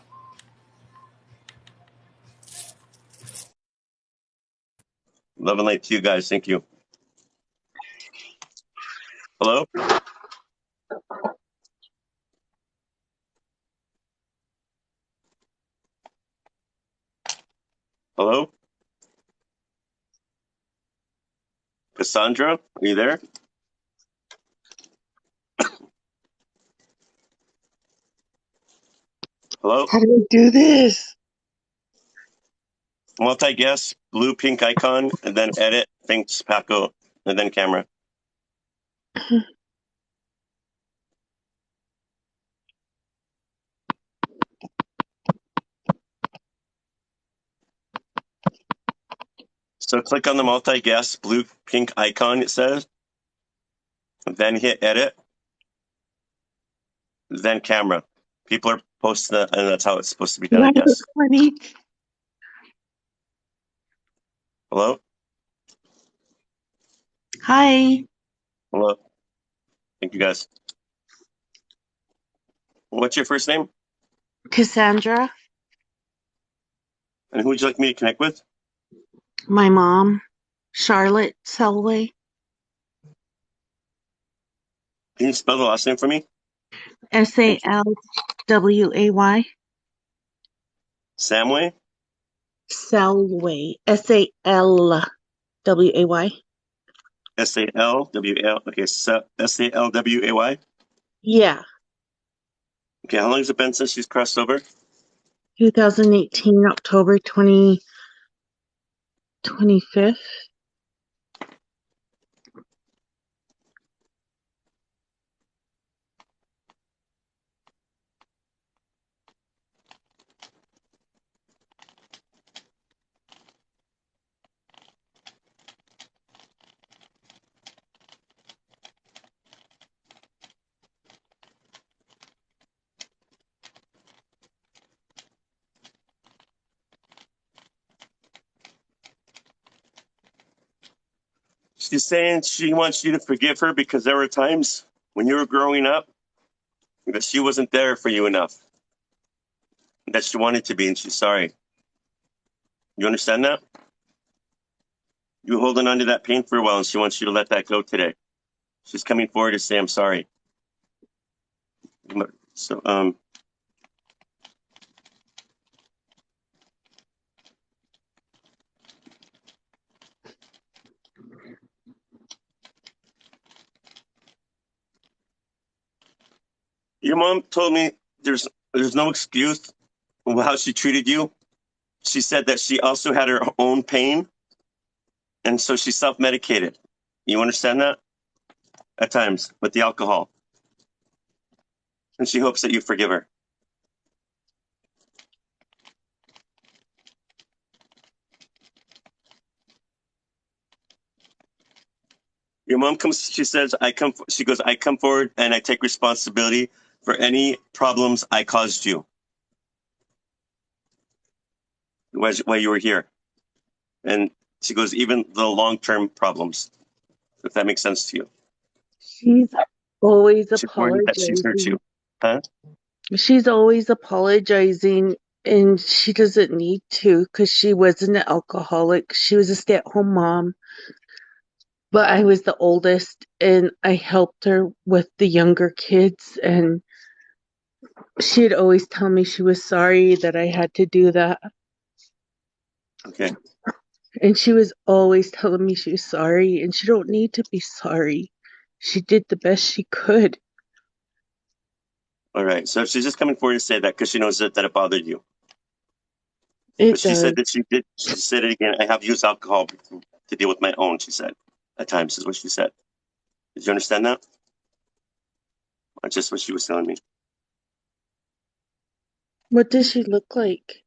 Love and light to you guys. Thank you. Hello? Hello? Cassandra? Are you there? Hello? How do we do this? Multi-guess, blue pink icon, and then edit, thanks Paco, and then camera. So click on the multi-guess, blue pink icon, it says. Then hit edit, then camera. People are posting that, and that's how it's supposed to be done, I guess. Funny. Hello? Hi, Hello? Thank you guys. What's your first name? Cassandra. And who would you like me to connect with? My mom, Charlotte Selway. Can you spell the last name for me? Salway. Samway? Selway. Salway. S-A-L-W-A-L. Okay, S-A-L-W-A-Y. Yeah, Okay, how long has it been since she's crossed over? 2018, October 25th. She's saying she wants you to forgive her because there were times when you were growing up that she wasn't there for you enough, that she wanted to be, and she's sorry. You understand that? You were holding on to that pain for a while, and she wants you to let that go today. She's coming forward to say, I'm sorry. So, Your mom told me there's no excuse of how she treated you. She said that she also had her own pain, and so she self-medicated. You understand that? At times with the alcohol, and she hopes that you forgive her. Your mom comes. She says, "I come." She goes, "I come forward and I take responsibility for any problems I caused you while you were here." And she goes, "Even the long-term problems, if that makes sense to you." She's always She's worried that she's hurt you, apologizing. huh? She's always apologizing, and she doesn't need to because she wasn't an alcoholic. She was a stay-at-home mom, but I was the oldest, and I helped her with the younger kids, and she'd always tell me she was sorry that I had to do that. Okay. And she was always telling me she was sorry, and she don't need to be sorry. She did the best she could. All right. So she's just coming forward to say that because she knows that it bothered you. But It she does. said that she did. She said it again. I have used alcohol to deal with my own. She said at times is what she said. Did you understand that? That's just what she was telling me. What does she look like?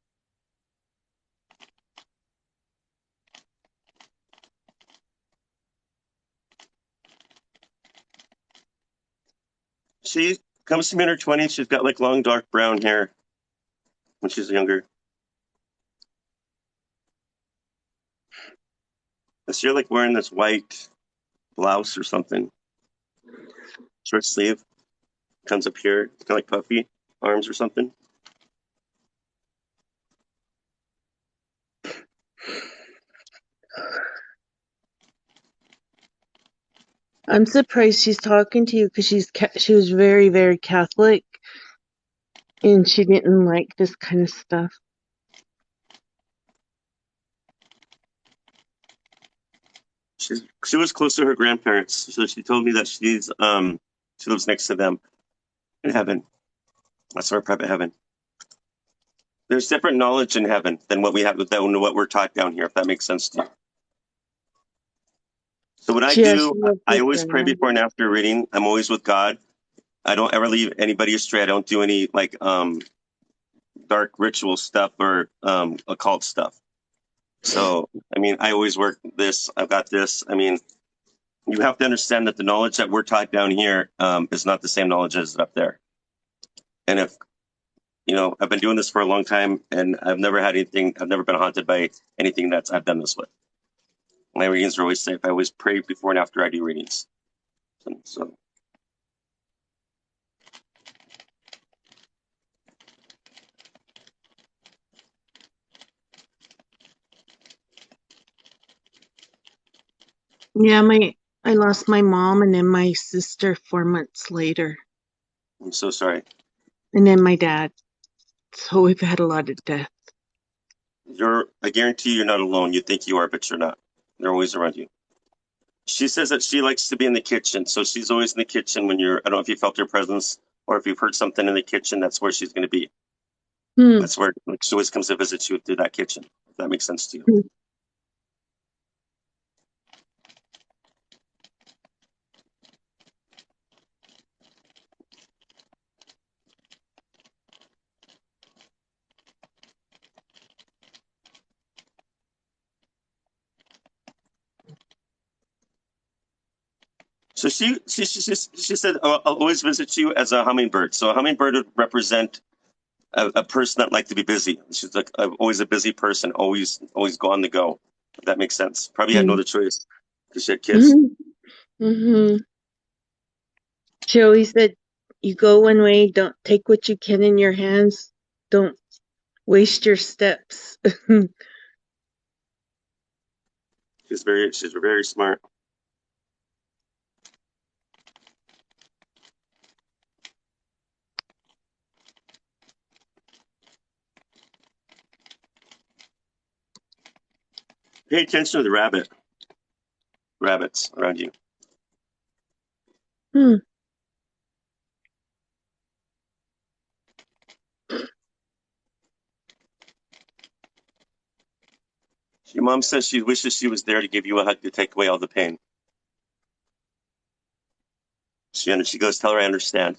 She comes to me in her 20s. She's got like long dark brown hair when she's younger. I see her like wearing this white blouse or something, short sleeve, comes up here, kind of like puffy arms or something. I'm surprised she's talking to you because she was very, very Catholic, and she didn't like this kind of stuff. She was close to her grandparents, so she told me that she lives next to them in heaven. That's our private heaven. There's different knowledge in heaven than what we have than what we're taught down here, if that makes sense to you. So what I She do, actually loves I her always pray grandma. before and after reading. I'm always with God. I don't ever leave anybody astray. I don't do any like dark ritual stuff or occult stuff. So I mean, I always work this. I've got this. I mean, you have to understand that the knowledge that we're taught down here is not the same knowledge as up there. And if I've been doing this for a long time, and I've never had anything. I've never been haunted by anything that's I've done this with. My readings are always safe. I always pray before and after I do readings. So Yeah, I lost my mom and then my sister 4 months later, I'm so sorry. and then my dad. So we've had a lot of death. I guarantee you're not alone. You think you are, but you're not. They're always around you. She says that she likes to be in the kitchen, so she's always in the kitchen when you're. I don't know if you felt her presence or if you've heard something in the kitchen. That's where she's going to be. Hmm. That's where she always comes to visit you through that kitchen. If that makes sense to you. Hmm. So she said, I'll always visit you as a hummingbird. So a hummingbird would represent a person that liked to be busy. She's like always a busy person, always go on the go. If that makes sense. Probably had no other choice because she had kids. Mm-hmm. She always said, "You go one way. Don't take what you can in your hands. Don't waste your steps." She's very smart. Pay attention to the rabbits around you. Hmm. Your mom says she wishes she was there to give you a hug to take away all the pain. She goes, tell her I understand.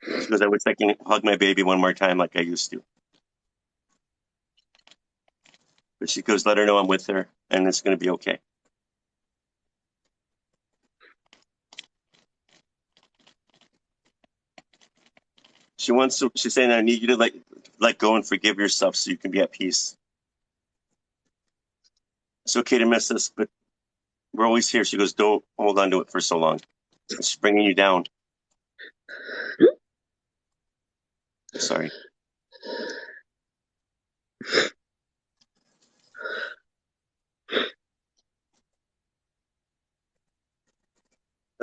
She goes, I wish I can hug my baby one more time like I used to. But she goes, let her know I'm with her and it's going to be okay. She's saying, I need you to let go and forgive yourself so you can be at peace. It's okay to miss us, but we're always here. She goes, don't hold on to it for so long. It's bringing you down. Sorry.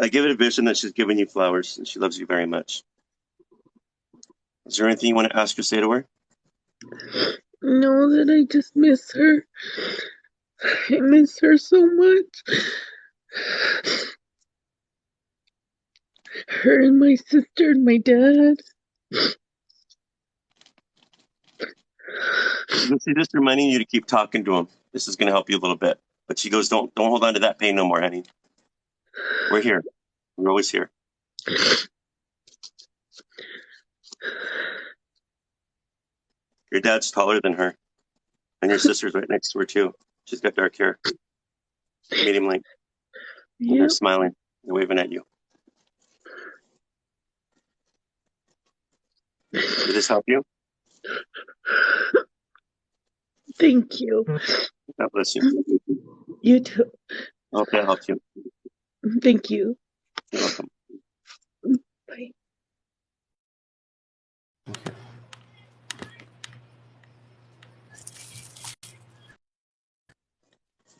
I give it a vision that she's giving you flowers and she loves you very much. Is there anything you want to ask or say to her? No, that I just miss her. I miss her so much. Her and my sister and my dad. She's just reminding you to keep talking to him. This is going to help you a little bit. But she goes, don't hold on to that pain no more, honey. We're here. We're always here. Your dad's taller than her. And your sister's right next to her, too. She's got dark hair. Medium length. And they're smiling. They're waving at you. Did this help you? Thank you. God bless you. You too. I hope that helped you. Thank you. You're welcome. Bye.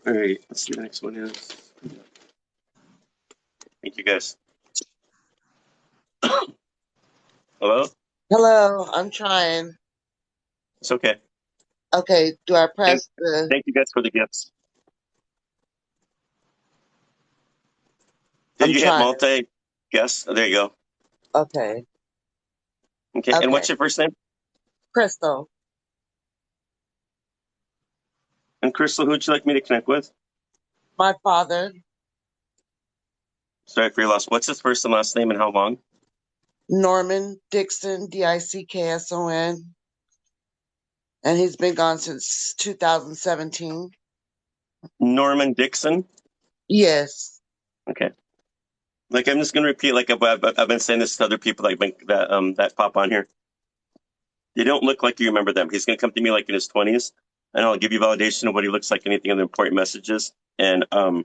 All right, let's see what the next one is. Thank you, guys. Hello? Hello, I'm trying. It's okay. Okay, do I press the... Thank you guys for the gifts. Did I'm you hit trying. multi-guess? Oh, there you go. Okay. Okay, and what's your first name? Crystal. And Crystal, who'd you like me to connect with? My father, Sorry for your loss. What's his first and last name and how long? Norman Dixon, Dixson. And he's been gone since 2017. Norman Dixon? Yes. Okay. I'm just going to repeat, I've been saying this to other people that pop on here. They don't look like you remember them. He's going to come to me like in his 20s, and I'll give you validation of what he looks like, anything of the important messages, and I'll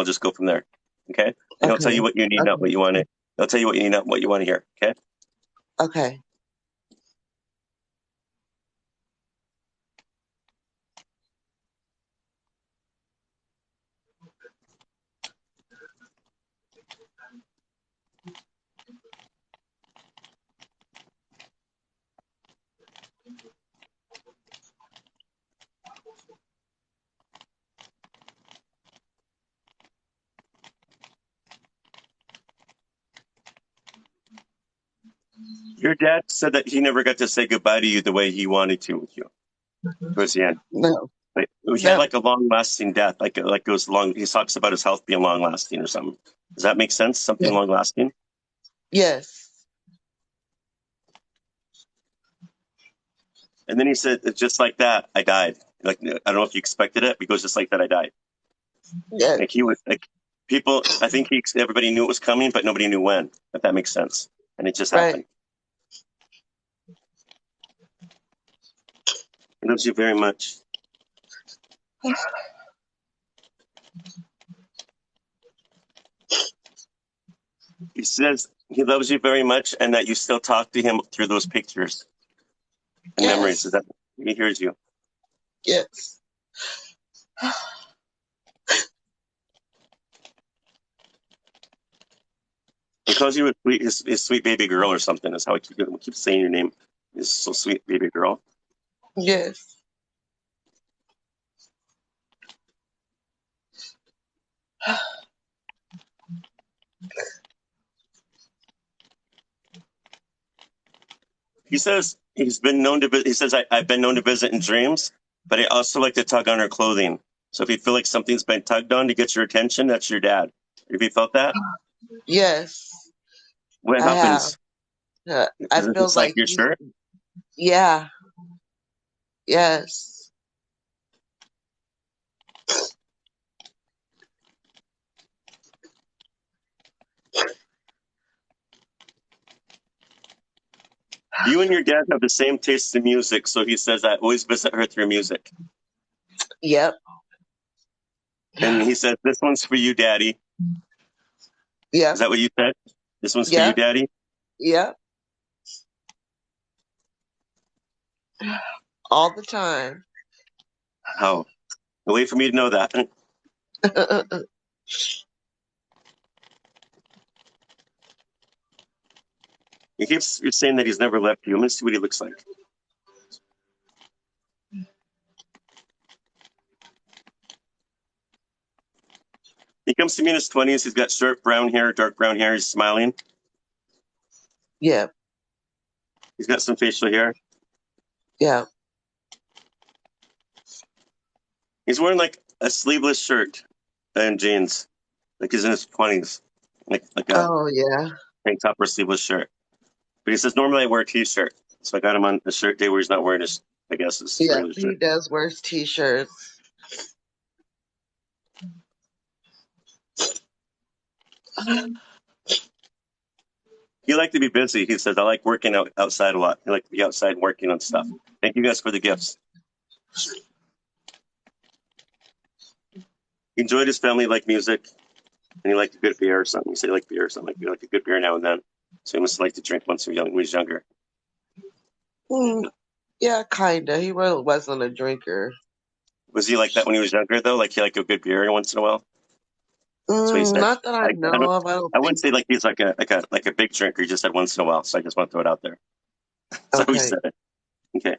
just go from there. Okay? And he'll tell you what you need, not what you want to. He'll tell you what you need, not what you want to hear. Okay? Okay. Your dad said that he never got to say goodbye to you the way he wanted to with you towards the end. No. He had like a long-lasting death, like it was long. He talks about his health being long-lasting or something. Does that make sense? Something long-lasting? Yes. And then he said, just like that, I died. Like, I don't know if you expected it, because just like that, I died. Yes. Like he was like people. I think everybody knew it was coming, but nobody knew when. If that makes sense, and it just happened. He loves you very much. He says he loves you very much, and that you still talk to him through those pictures and memories. Is that he hears you? Yes. He calls you his sweet baby girl or something. Is how I keep saying your name. Is so sweet baby girl. Yes. He says He's been known to. He says, I've been known to visit in dreams, but I also like to tug on her clothing. So if you feel like something's been tugged on to get your attention, that's your dad. Have you felt that? Yes, What I have. happens? I Is it feel just like like your he's, shirt? yeah, yes. You and your dad have the same taste in music, so he says I always visit her through music. Yep. And he said, "This one's for you, Daddy." Is Yep. that what you said? This one's for you, Yep. Daddy. Yep. All the time. Oh, wait for me to know that. He keeps saying that he's never left you. I'm gonna see what he looks like. He comes to me in his 20s. He's got short brown hair, dark brown hair. He's smiling. Yep. He's got some facial hair. Yep. He's wearing like a sleeveless shirt and jeans, like he's in his 20s, like a Oh yeah. tank top or sleeveless shirt. But he says normally I wear a t-shirt, so I got him on a shirt day where he's not wearing his, I guess, his Yep. regular He shirt. does wear t-shirts. He liked to be busy. He says I like working outside a lot. I like to be outside working on stuff. Thank you guys for the gifts. He enjoyed his family, liked music, and he liked a good beer or something. He said he liked beer or something. He liked a good beer now and then. So he must like to drink once when he was younger. Mm, yeah, kinda. He really wasn't a drinker. Was he like that when he was younger though? Like he liked a good beer once in a while? That's what he said. Not that I I know don't. of. I don't I wouldn't think. say like he's like a big drinker. He just said once in a while. So I just want to throw it out there. That's how he Okay. said it. Okay.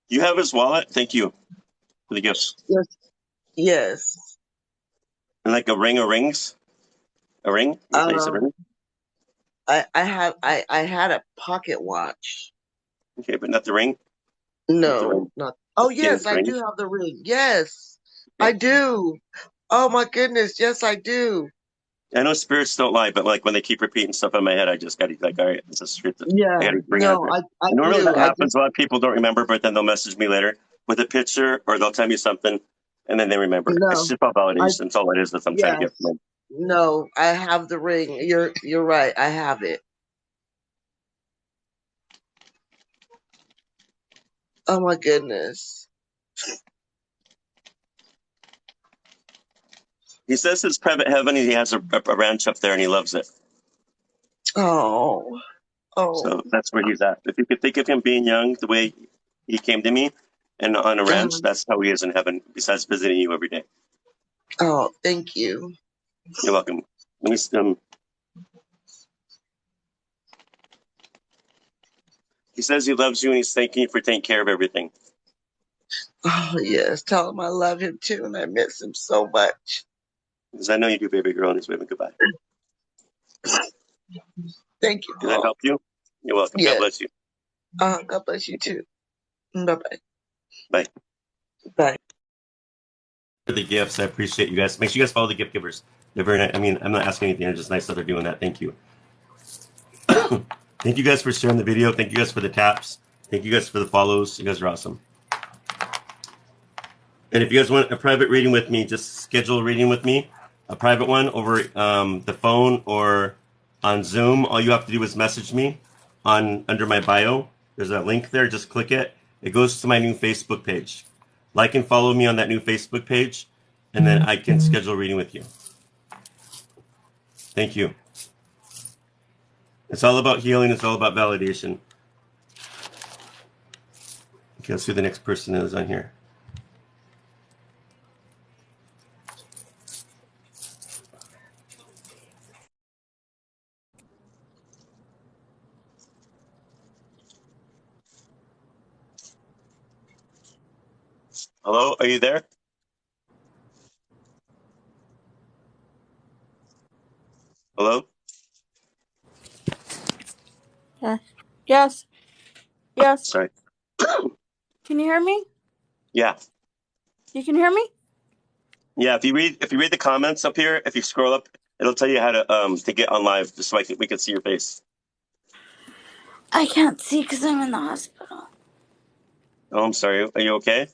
You have his wallet. Thank you for the gifts. Yes. Yes. And like a ring of rings. A ring. You say it's a Um. ring. I had a pocket watch. Okay, but not the ring. Not the No, ring. not. Oh James yes, I ring. do have the ring. Yes, I Okay. do. Oh my goodness, yes, I do. I know spirits don't lie, but like when they keep repeating stuff in my head, I just got to like, all right, this is true. I Yeah. got to bring it out No, there. I And normally do. that I happens. just A lot of people don't remember, but then they'll message me later with a picture, or they'll tell me something, and then they remember. It's no. just about I validation. That's all it is. That I'm trying to get yes. from them. No, I have the ring. You're right. I have it. Oh my goodness. He says his private heaven. He has a ranch up there, and he loves it. Oh. So Oh. that's where he's at. If you could think of him being young, the way he came to me, and on a ranch, Uh, that's how he is in heaven. Besides visiting you every day. oh. Thank you. You're welcome. Let me. He says he loves you, and he's thanking you for taking care of everything. Oh yes. Tell him I love him too, and I miss him so much. Because I know you do, baby girl, and he's waving goodbye. Thank you, Did that Paul. help you? You're welcome. God Yes. bless you. God bless you too. Bye bye. Bye. Bye. For the gifts, I appreciate you guys. Make sure you guys follow the gift givers. They're very nice. I mean, I'm not asking anything. They're just nice that they're doing that. Thank you. Thank you guys for sharing the video. Thank you guys for the taps. Thank you guys for the follows. You guys are awesome. And if you guys want a private reading with me, just schedule a reading with me, a private one over the phone or on Zoom. All you have to do is message me on under my bio. There's a link there. Just click it. It goes to my new Facebook page. Like and follow me on that new Facebook page, and then I can schedule a reading with you. Thank you. It's all about healing. It's all about validation. Okay, let's see who the next person is on here. Hello, are you there? Hello? Yeah. Yes. Yes. Sorry. Can you hear me? Yeah. You can hear me? Yeah, if you read the comments up here, if you scroll up, it'll tell you how to get on live just so we can see your face. I can't see because I'm in the hospital. Oh, I'm sorry. Are you okay?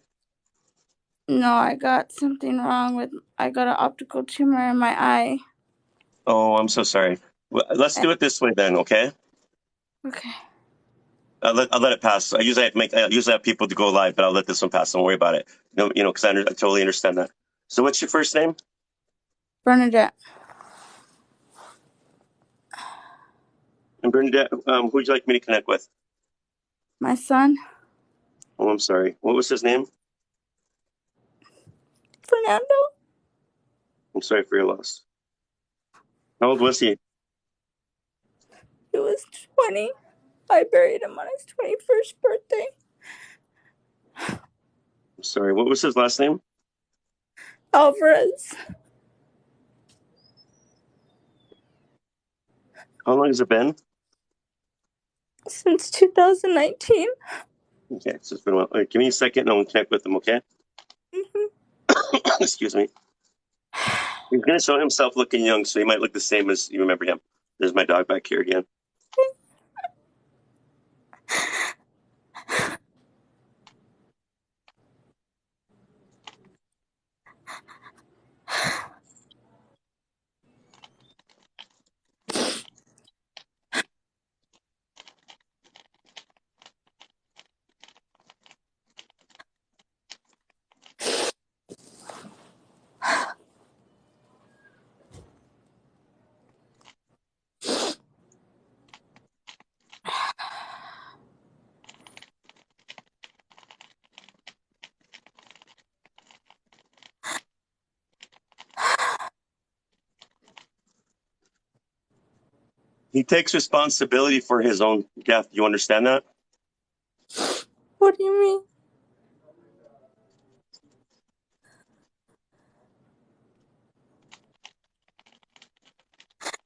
No, I got something wrong with. I got an optical tumor in my eye. Oh, I'm so sorry. Well, let's do it this way then, okay? Okay. I'll let it pass. I usually have people to go live, but I'll let this one pass. Don't worry about it. Because I totally understand that. So, what's your first name? Bernadette, And Bernadette, who would you like me to connect with? my son, Oh, I'm sorry. What was his name? Fernando. I'm sorry for your loss. How old was he? He was 20. I buried him on his 21st birthday. I'm sorry. What was his last name? Alvarez. How long has it been? Since 2019. Okay, so it's been a while. All right, give me a second and I'll connect with him, okay? Excuse me. He's going to show himself looking young, so he might look the same as you remember him. There's my dog back here again. He takes responsibility for his own death. You understand that? What do you mean?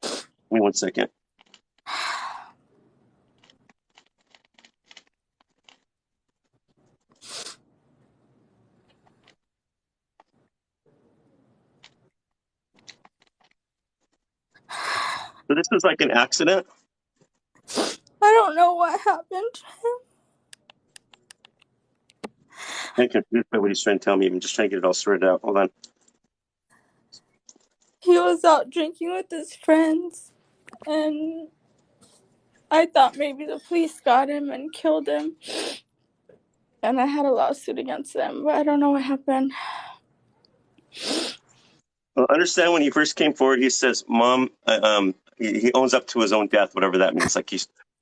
Give me 1 second. So this was like an accident? I don't know what happened. I'm confused by what he's trying to tell me. I'm just trying to get it all sorted out. Hold on. He was out drinking with his friends, and I thought maybe the police got him and killed him. And I had a lawsuit against them, but I don't know what happened. Well, understand when he first came forward, he says, "Mom," he owns up to his own death, whatever that means. Like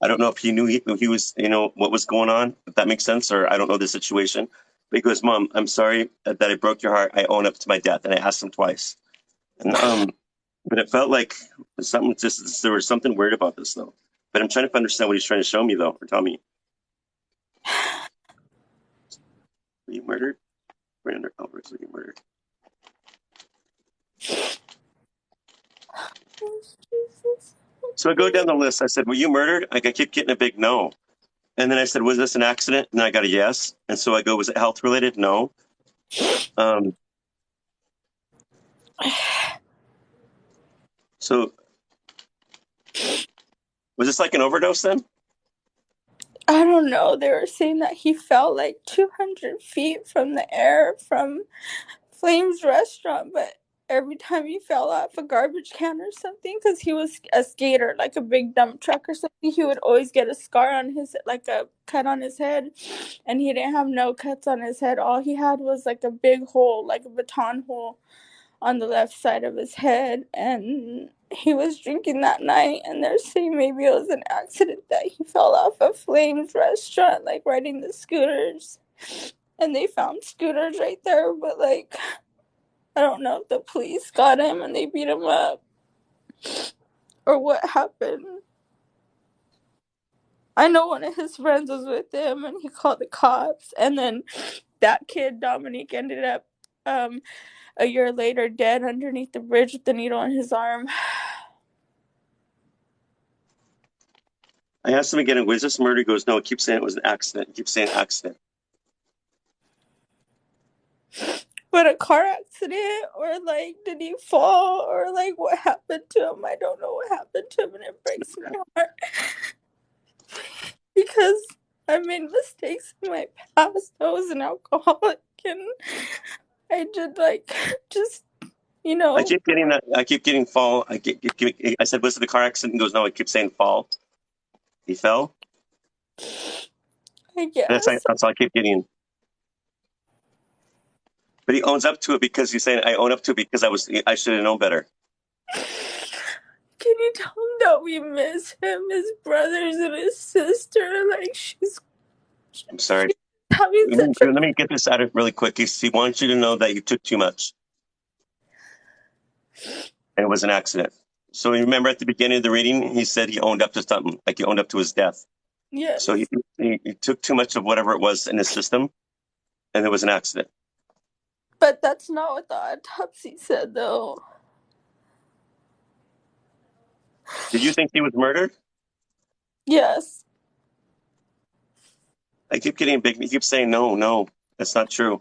I don't know if he knew he was, what was going on, if that makes sense, or I don't know the situation. But he goes, "Mom, I'm sorry that I broke your heart. I own up to my death," and I asked him twice. And but it felt like there was something weird about this though. But I'm trying to understand what he's trying to show me though, or tell me. Were you murdered? Brandon Alvarez, were you murdered? Jesus. So I go down the list. I said, "Were you murdered?" I keep getting a big no. And then I said, "Was this an accident?" And I got a yes. And so I go, "Was it health related?" No. Um, so was this like an overdose then? I don't know. They were saying that he fell like 200 feet from the air from Flames restaurant, but every time he fell off a garbage can or something, because he was a skater, like a big dump truck or something, he would always get a scar on his, like a cut on his head, and he didn't have no cuts on his head. All he had was like a big hole, like a baton hole on the left side of his head, and he was drinking that night, and they're saying maybe it was an accident that he fell off a Flames restaurant, like riding the scooters. and they found scooters right there, but like I don't know if the police got him and they beat him up or what happened. I know one of his friends was with him and he called the cops, and then that kid Dominique ended up a year later dead underneath the bridge with the needle in his arm. I asked him again, was this murder? He goes, no, keep saying it was an accident. Keep saying accident. But a car accident, or like did he fall, or like what happened to him? I don't know what happened to him, and it breaks my heart because I made mistakes in my past. I was an alcoholic, and I did like just I keep getting that. I keep getting fall. I said, was it a car accident? He goes, no, I keep saying fall. He fell. I guess. That's all I keep getting. But he owns up to it because he's saying, I own up to it because I should have known better. Can you tell him that we miss him, his brothers and his sister? Like I'm sorry. having Let such a me get this out of really quick. He wants you to know that you took too much. And it was an accident. So you remember at the beginning of the reading, he said he owned up to something, like he owned up to his death. yes. So he took too much of whatever it was in his system, and it was an accident. But that's not what the autopsy said, though. Did you think he was murdered? Yes. I keep getting big. He keeps saying, no, that's not true.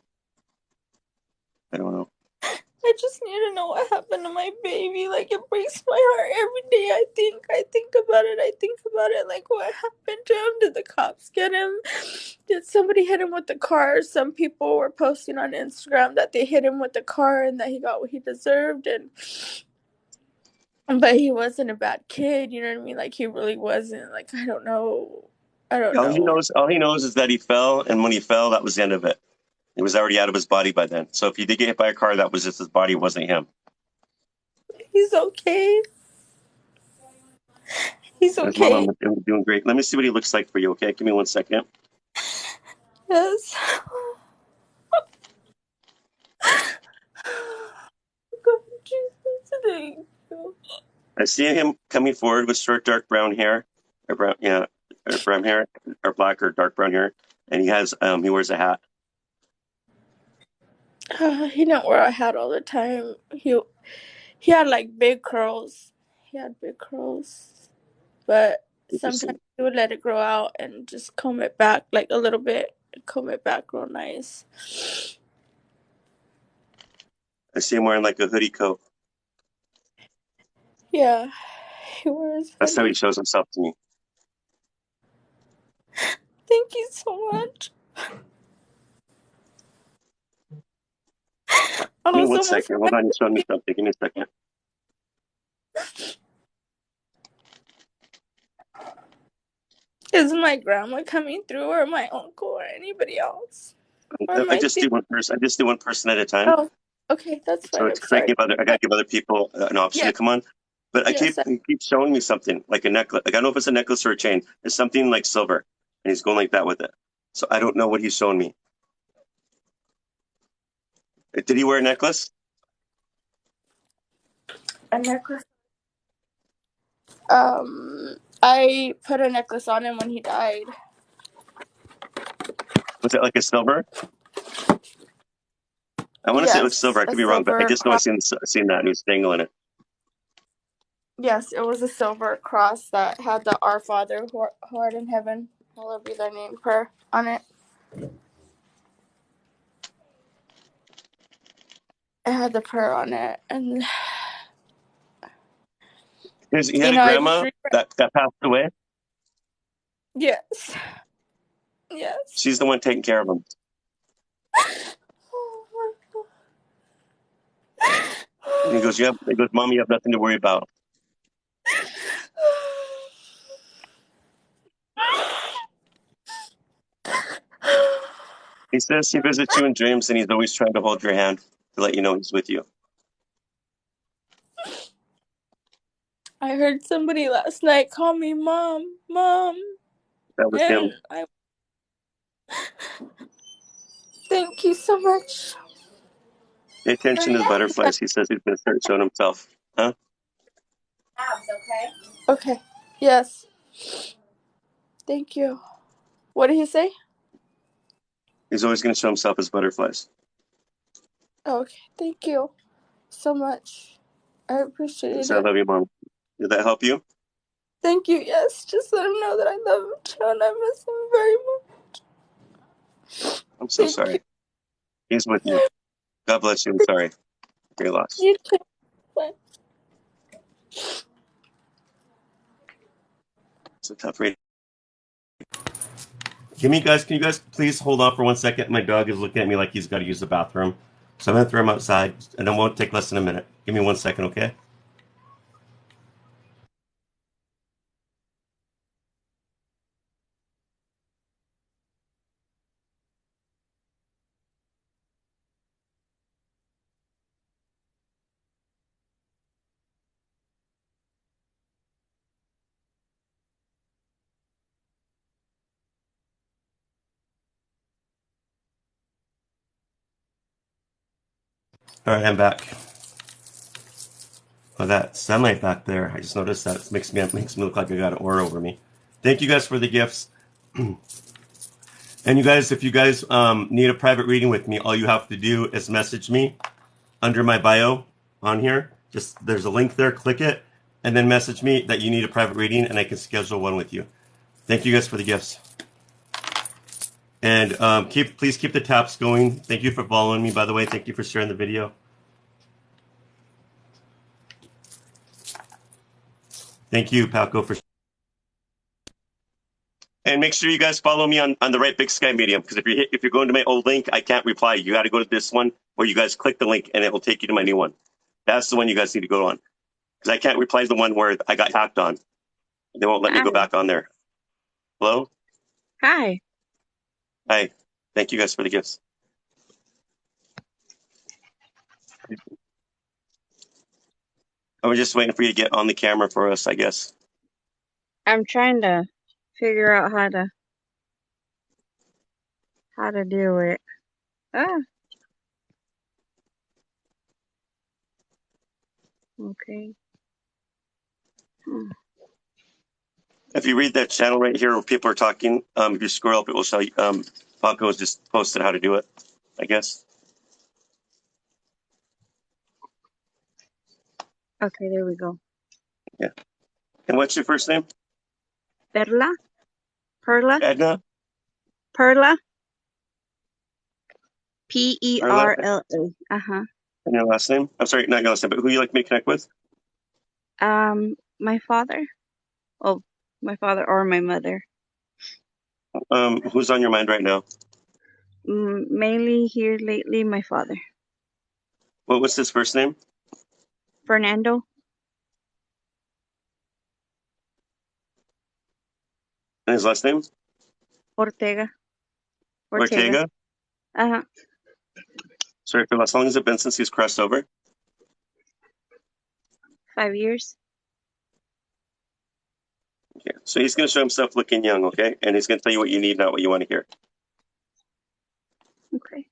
I don't know. I just need to know what happened to my baby. Like, it breaks my heart every day. I think about it. Like, what happened to him? Did the cops get him? Did somebody hit him with the car? Some people were posting on Instagram that they hit him with the car and that he got what he deserved. But he wasn't a bad kid, you know what I mean? Like, he really wasn't. Like, I don't know. All he knows is that he fell, and when he fell, that was the end of it. He was already out of his body by then. So if he did get hit by a car, that was just his body, it wasn't him. He's okay. He's His okay. mom was doing great. Let me see what he looks like for you, okay? Give me 1 second. Yes. God, Jesus, thank you. I see him coming forward with short, dark brown hair, or brown hair, or black or dark brown hair, and he wears a hat. He didn't wear a hat all the time. He had like big curls. He had big curls, but sometimes he would let it grow out and just comb it back like a little bit. Comb it back real nice. I see him wearing like a hoodie coat. Yeah, he wears. That's how he shows himself to me. Thank you so much. Give me 1 second. Hold on, you're showing me something. Give me a second. Is my grandma coming through, or my uncle, or anybody else? I just do one person at a time. Oh, okay, that's fine. So I gotta give other people an option to come on. But he keeps showing me something like a necklace. Like I don't know if it's a necklace or a chain. It's something like silver, and he's going like that with it. So I don't know what he's showing me. Did he wear a necklace? A necklace? I put a necklace on him when he died. Was it like a silver? I want to say it was silver. I could be wrong, but I just know I seen that and he was dangling it. Yes, it was a silver cross that had the Our Father who art in heaven, hallowed be thy name prayer on it. It had the prayer on it, and He had a grandma that passed away. Yes. Yes. She's the one taking care of him. Oh my God. And he goes, Mom, you have nothing to worry about. He says he visits you in dreams and he's always trying to hold your hand to let you know he's with you. I heard somebody last night call me Mom. That was him. Thank you so much. Pay attention to the butterflies. He says he's going to start showing himself. Huh? Okay. Yes. Thank you. What did he say? He's always going to show himself as butterflies. Okay. Thank you so much. I He appreciate said, I it. love you, Mom. Did that help you? Thank you. Yes. Just let him know that I love him too and I miss him very much. I'm so Thank you. sorry. He's with you. God bless you. I'm sorry for your loss. You too. Bye. It's a tough read. Can you guys please hold on for 1 second? My dog is looking at me like he's got to use the bathroom. So I'm going to throw him outside, and it won't take less than a minute. Give me 1 second, okay? All right, I'm back. Oh, that sunlight back there. I just noticed that it makes me look like I got an aura over me. Thank you guys for the gifts. And you guys, if you guys need a private reading with me, all you have to do is message me under my bio on here. Just there's a link there, click it, and then message me that you need a private reading, and I can schedule one with you. Thank you guys for the gifts. And please keep the taps going. Thank you for following me, by the way. Thank you for sharing the video. Thank you, Paco, for. And make sure you guys follow me on the right Big Sky Medium, because if you're going to my old link, I can't reply. You got to go to this one where you guys click the link, and it will take you to my new one. That's the one you guys need to go on, because I can't reply to the one where I got hacked on. They won't let me go back on there. Hello? Hi. Hi. Thank you guys for the gifts. I was just waiting for you to get on the camera for us, I guess. I'm trying to figure out how to do it. Ah, okay. If you read that channel right here where people are talking, if you scroll up, it will show you. Paco has just posted how to do it, I guess. Okay, there we go. Yeah. And what's your first name? Perla? Perla? Edna? Perla? Perla? Perla. Uh-huh. And your last name? I'm sorry, not your last name, but who you like me to connect with? My father. Oh, my father or my mother. Who's on your mind right now? Mainly here lately, my father. What was his first name? Fernando And his last name? Ortega. Ortega? Uh-huh. Sorry, for how long has it been since he's crossed over? 5 years. Okay. So he's going to show himself looking young, okay? And he's going to tell you what you need, not what you want to hear. Okay.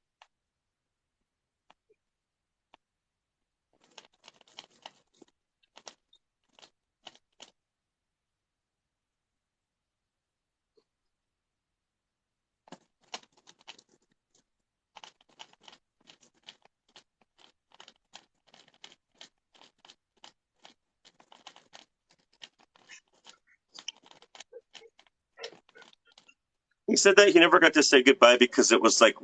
He said that he never got to say goodbye because it was like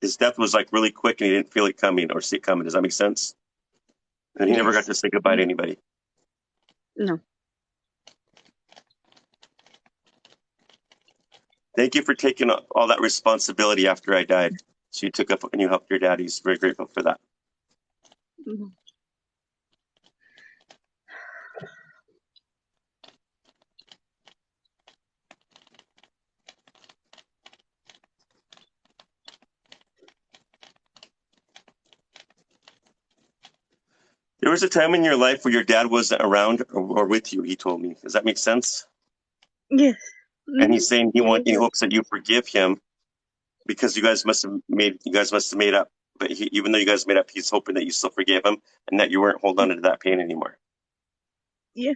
his death was like really quick and he didn't feel it coming or see it coming. Does that make sense? And he never got Yes. to say goodbye to anybody. No. Thank you for taking all that responsibility after I died. So you took up and you helped your dad. He's very grateful for that. Mhm. There was a time in your life where your dad wasn't around or with you, he told me. Does that make sense? Yes. And Mm-hmm. he's saying he hopes that you forgive him because you guys must have made up. But even though you guys made up, he's hoping that you still forgave him and that you weren't holding on to that pain anymore. Yeah.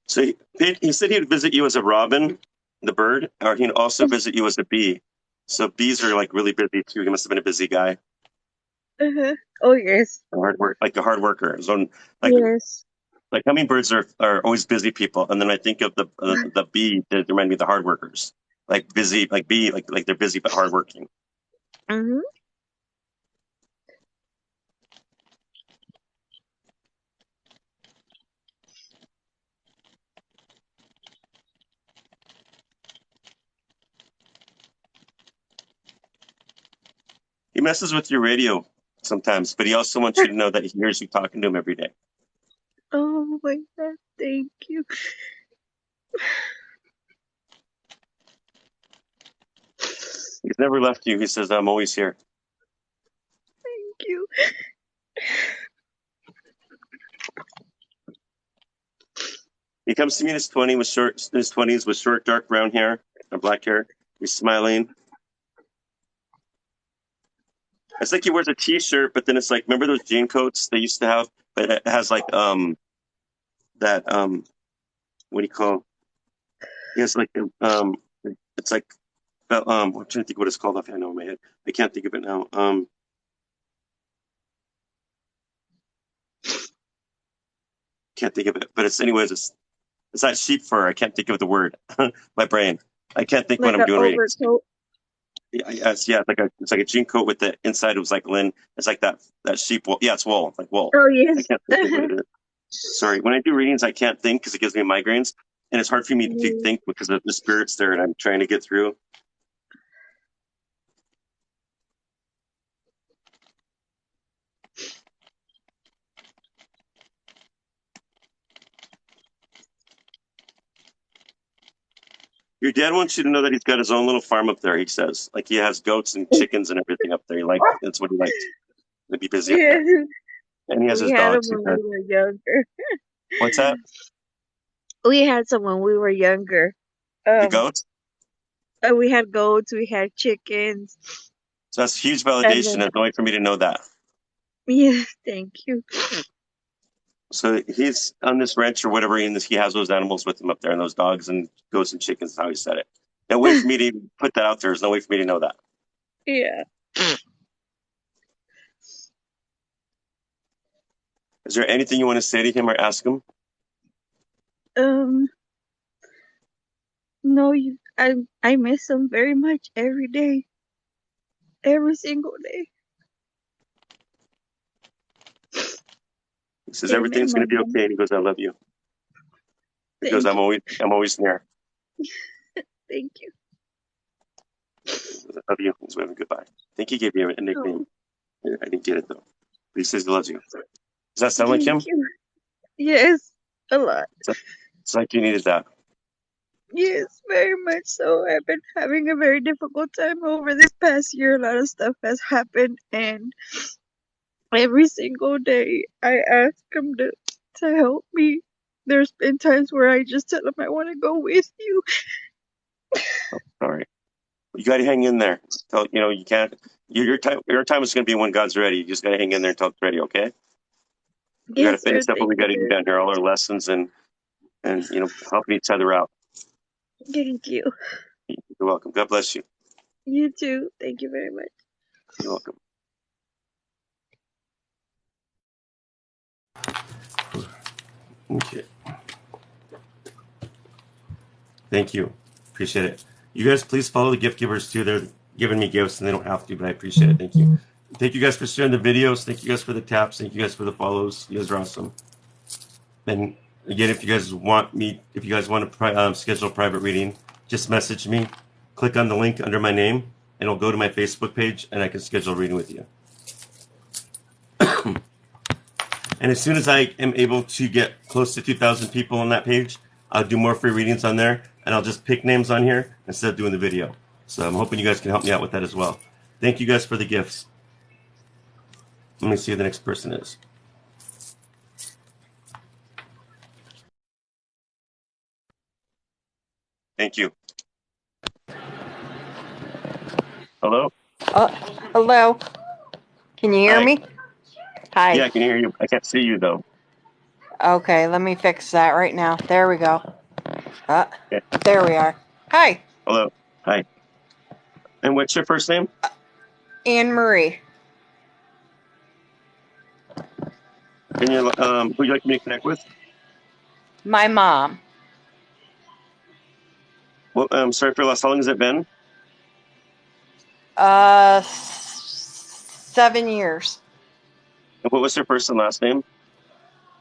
So he said he'd visit you as a robin, the bird, or he'd also visit you as a bee. So bees are like really busy too. He must have been a busy guy. Uh-huh. Oh yes. Like a hard worker. So Yes. like hummingbirds are always busy people, and then I think of the bee that remind me of the hard workers, like busy, like bee, like they're busy but hardworking. Mm-hmm. He messes with your radio sometimes, but he also wants you to know that he hears you talking to him every day. Oh my God, thank you. He's never left you. He says, "I'm always here." Thank you. He comes to me in his 20s with short, dark brown hair and black hair. He's smiling. It's like he wears a T-shirt, but then it's like, remember those jean coats they used to have, but it has like that what do you call? He has like it's like I'm trying to think what it's called offhand in my head. I can't think of it now. Can't think of it, but it's that sheep fur. I can't think of the word. My brain. I can't think what Like I'm an doing right. overcoat. It's like a jean coat with the inside. It was like linen. It's like that sheep wool. Yeah, it's wool. It's like wool. Oh I yes. can't think of what it is. Sorry. When I do readings, I can't think because it gives me migraines, and it's hard for me to think because of the spirits there, and I'm trying to get through. Your dad wants you to know that he's got his own little farm up there. He says, like he has goats and chickens and everything up there. That's what he likes. To be busy up Yes. there, and he has We his had them dogs. when we were younger. What's that? We had some when we were younger. The goats. We had goats, we had chickens. So that's huge And validation. then, There's no way for me to know that. yeah, thank you. So he's on this ranch or whatever, and he has those animals with him up there, and those dogs and goats and chickens. Is how he said it. No way for me to put that out there. There's no way for me to know that. Yeah. Is there anything you want to say to him or ask him? No, I miss him very much every day. Every single day. He says Him and everything's my going to be mom. okay. And he goes, "I love you." He goes, Thank I'm always near." Thank you. I love you. He's waving goodbye. I think he gave you a nickname. I didn't get it though. But he says he loves you. Does that sound like him? Thank you. Yes, a lot. It's like you needed that. Yes, very much so. I've been having a very difficult time over this past year. A lot of stuff has happened, and every single day I ask him to help me. There's been times where I just tell him I want to go with you. Oh, sorry. You got to hang in there. So, you can't. Your time is going to be when God's ready. You just got to hang in there until it's ready. Okay. We got to Yes, sir. finish up what we got to do down here. All our lessons and helping each other out. Thank you. You're welcome. God bless you. You too. Thank you very much. You're welcome. Okay. Thank you. Appreciate it. You guys, please follow the gift givers too. They're giving me gifts and they don't have to, but I appreciate it. Thank you. Thank you guys for sharing the videos. Thank you guys for the taps. Thank you guys for the follows. You guys are awesome. And again, if you guys want to schedule a private reading, just message me. Click on the link under my name, and it'll go to my Facebook page, and I can schedule a reading with you. And as soon as I am able to get close to 2,000 people on that page, I'll do more free readings on there, and I'll just pick names on here instead of doing the video. So I'm hoping you guys can help me out with that as well. Thank you guys for the gifts. Let me see who the next person is. Thank you. Hello? Hello. Can you hear Hi. me? Hi. Yeah, I can hear you. I can't see you though. Okay, let me fix that right now. There we go. Okay. There we are. Hi, Hello. Hi. And what's your first name? Anne Marie. And you who would you like me to connect with? My mom. Well, sorry for your loss. How long has it been? 7 years. And what was her first and last name?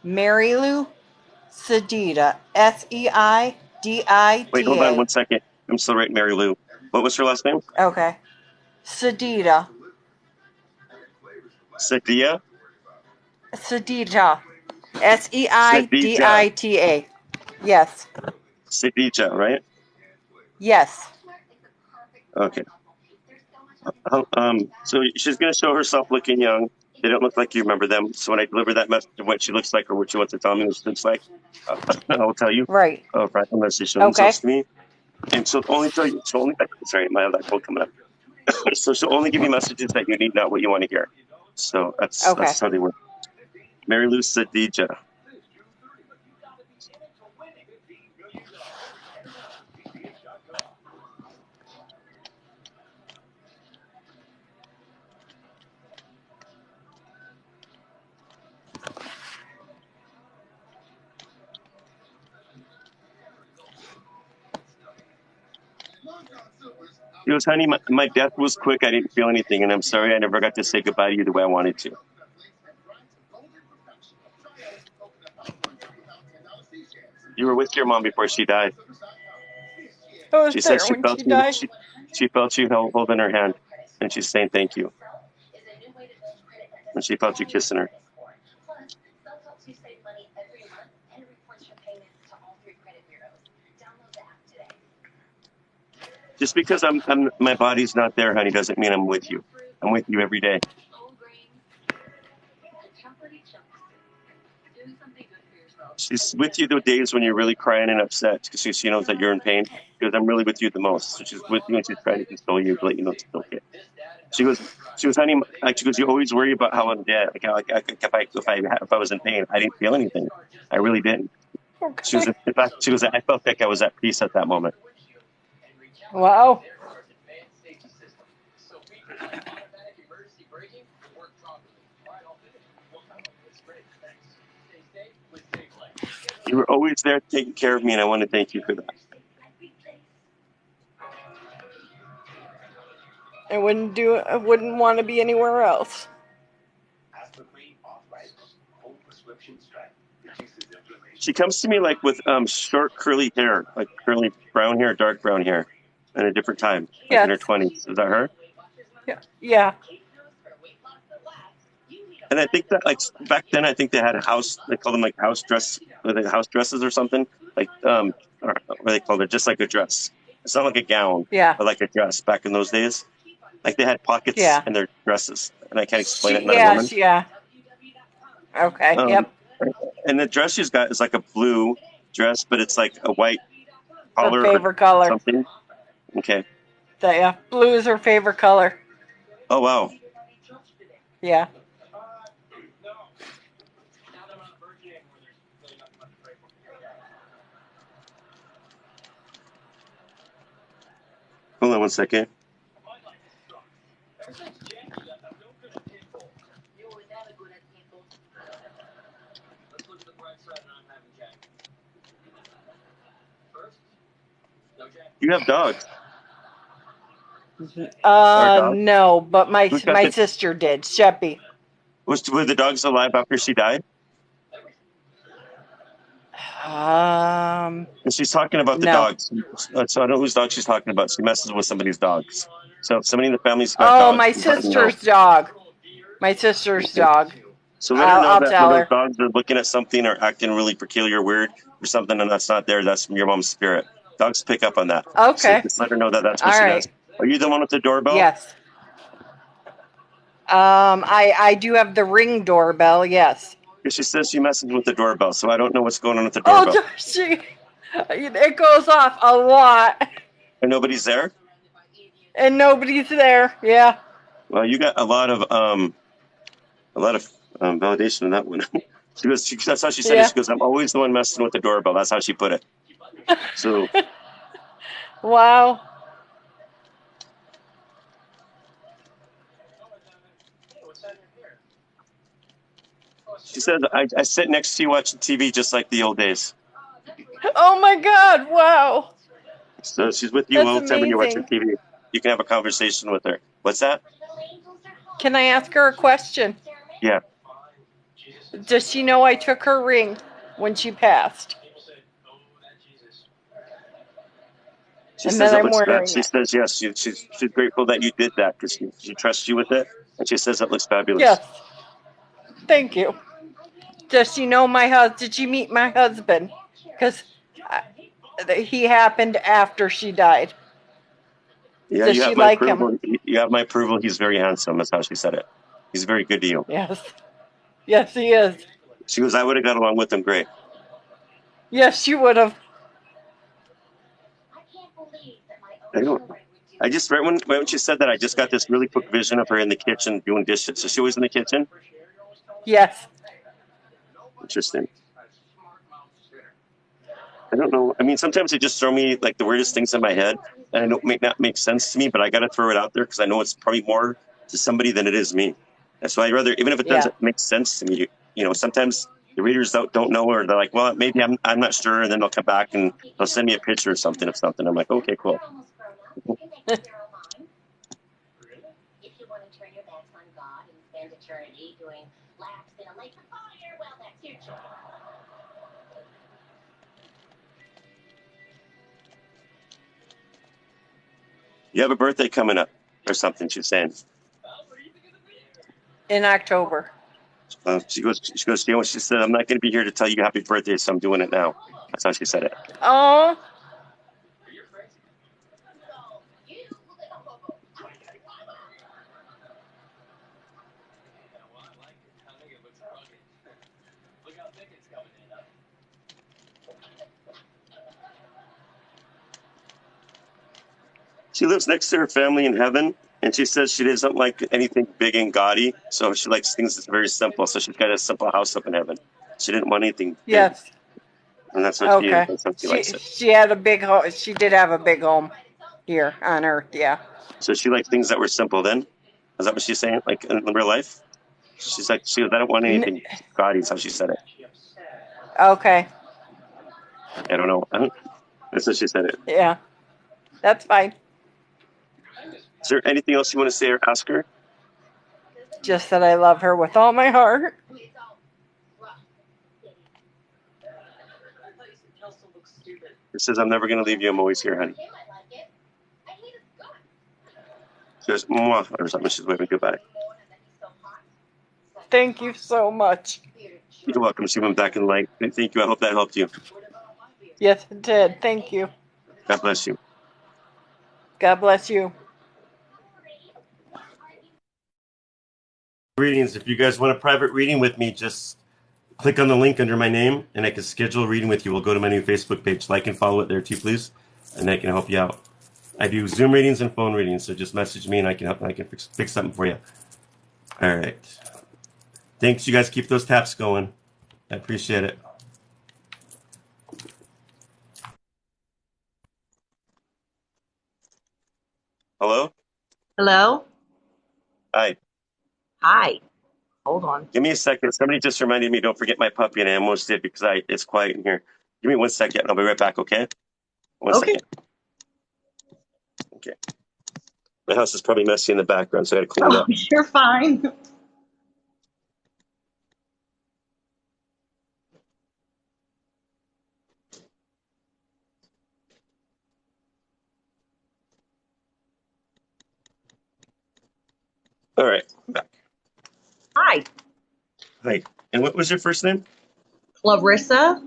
Mary Lou Sedita. Seidita. Wait, hold on 1 second. I'm still right, Mary Lou. What was her last name? Okay. Sedita. Sadia? Sedita. Sadija. Seidita. Yes. Sadija, right? Yes. Okay. So she's going to show herself looking young. They don't look like you remember them. So when I deliver that message of what she looks like or what she wants to tell me what she looks like, I will tell you. Right. Right, unless she shows Okay. themselves to me. And she'll only tell you, sorry, my other quote coming up. So she'll only give you messages that you need, not what you want to hear. So that's how they work. Mary Lou Sadija. He goes, honey, my death was quick. I didn't feel anything, and I'm sorry I never got to say goodbye to you the way I wanted to. You were with your mom before she died. I was She said there she when felt she you. died. She felt you holding her hand, and she's saying thank you. And she felt you kissing her. Just because my body's not there, honey, doesn't mean I'm with you. I'm with you every day. She's with you the days when you're really crying and upset because she knows that you're in pain. Because I'm really with you the most. So she's with you and she's trying to console you, to let you know it's okay. She goes, honey, she goes, you always worry about how I'm dead. If I was in pain, I didn't feel anything. I really didn't. Okay. She goes, in fact, I felt like I was at peace at that moment. Wow. You were always there taking care of me, and I want to thank you for that. I wouldn't want to be anywhere else. She comes to me like with short curly hair, like curly brown hair, dark brown hair, at a different time, like in her 20s. Is that her? Yeah. And I think that like back then, I think they had they called them like house dresses or something, like or what they called it, just like a dress. It's not like a gown, Yeah. but like a dress back in those days. Like they had pockets Yeah. in their dresses, and I can't explain it. I'm not a Yeah. woman. Yeah. Okay. Yep. And the dress she's got is like a blue dress, but it's like a white Her collar or favorite color. something. Okay. Yeah. Blue is her favorite color. Oh wow. Yeah. Hold on 1 second. You have dogs. Dog? No, but my Who's got sister did. Sheppy. were the dogs alive after she died? And she's talking about the No. dogs. So I know whose dog she's talking about. She messes with somebody's dogs. So if somebody in the family's got Oh, dogs, my please let me know. sister's dog. My sister's Okay. dog. So let her know I'll that tell when those her. dogs are looking at something or acting really peculiar, weird, or something, and that's not there, that's from your mom's spirit. Dogs pick up on that. So Okay. just let her know that that's what All she right. does. Are you the one with the doorbell? Yes. I do have the Ring doorbell. Yes. She says she messes with the doorbell, so I don't know what's going on with the Oh, doorbell. does she? It goes off a lot, And nobody's there? and nobody's there. Yeah. Well, you got a lot of validation in that one. That's how she said it. Yeah. She goes, I'm always the one messing with the doorbell. That's how she put it. So Wow. she said, I sit next to you watching TV just like the old days. Oh my God. Wow. So she's with you That's all the time when you're watching amazing. TV. You can have a conversation with her. What's that? Can I ask her a question? Yeah. Does she know I took her ring when she passed? She And says then it I'm looks bad. wearing She it. says yes. She's grateful that you did that because she trusts you with it, and she says it looks fabulous. Yes. Thank you. Does she know my husband? Did she meet my husband? Because he happened after she died. Yeah, Does you she have my like him? approval. You have my approval. He's very handsome. That's how she said it. He's very good to you. Yes. Yes, he is. She goes, I would have got along with him great. Yes, she would have. I don't. I just right when she said that, I just got this really quick vision of her in the kitchen doing dishes. So she was in the kitchen. Yes. Interesting. I don't know. I mean, sometimes they just throw me like the weirdest things in my head, and I don't make not make sense to me. But I got to throw it out there because I know it's probably more to somebody than it is me. And so I rather, even if it Yeah. doesn't make sense to me, sometimes the readers don't know, or they're like, well, maybe I'm not sure, and then they'll come back and they'll send me a picture or something of something. I'm like, okay, cool. You have a birthday coming up or something, she's saying. In October. She goes, she said, I'm not going to be here to tell you happy birthday, so I'm doing it now. That's how she said it. Oh. She lives next to her family in heaven, and she says she doesn't like anything big and gaudy, so she likes things that's very simple. So she's got a simple house up in heaven. She didn't want anything big, Yes. and that's what Okay. she likes it. She had a big home. She did have a big home here on Earth. Yeah. So she liked things that were simple. Then, is that what she's saying? Like in real life, she's like, I don't want anything gaudy. Is how she said it. Okay. I don't know. That's how she said it. Yeah. That's fine. Is there anything else you want to say or ask her? Just that I love her with all my heart. It says, I'm never going to leave you. I'm always here, honey. She goes, mwah, or something. She's waving goodbye. Thank you so much. You're welcome. She went back in light. Thank you. I hope that helped you. Yes, it did. Thank you. God bless you. God bless you. Readings. If you guys want a private reading with me, just click on the link under my name, and I can schedule a reading with you. We'll go to my new Facebook page. Like and follow it there too, please, and I can help you out. I do Zoom readings and phone readings, so just message me, and I can help. I can fix something for you. All right. Thanks. You guys keep those taps going. I appreciate it. Hello? Hello? Hi. Hi. Hold on. Give me a second. Somebody just reminded me, don't forget my puppy, and I almost did because it's quiet in here. Give me 1 second. I'll be right back, okay? One Okay. second. Okay. My house is probably messy in the background, so I got to clean it up. You're fine. All right. I'm back. Hi. Hi. And what was your first name? Clarissa.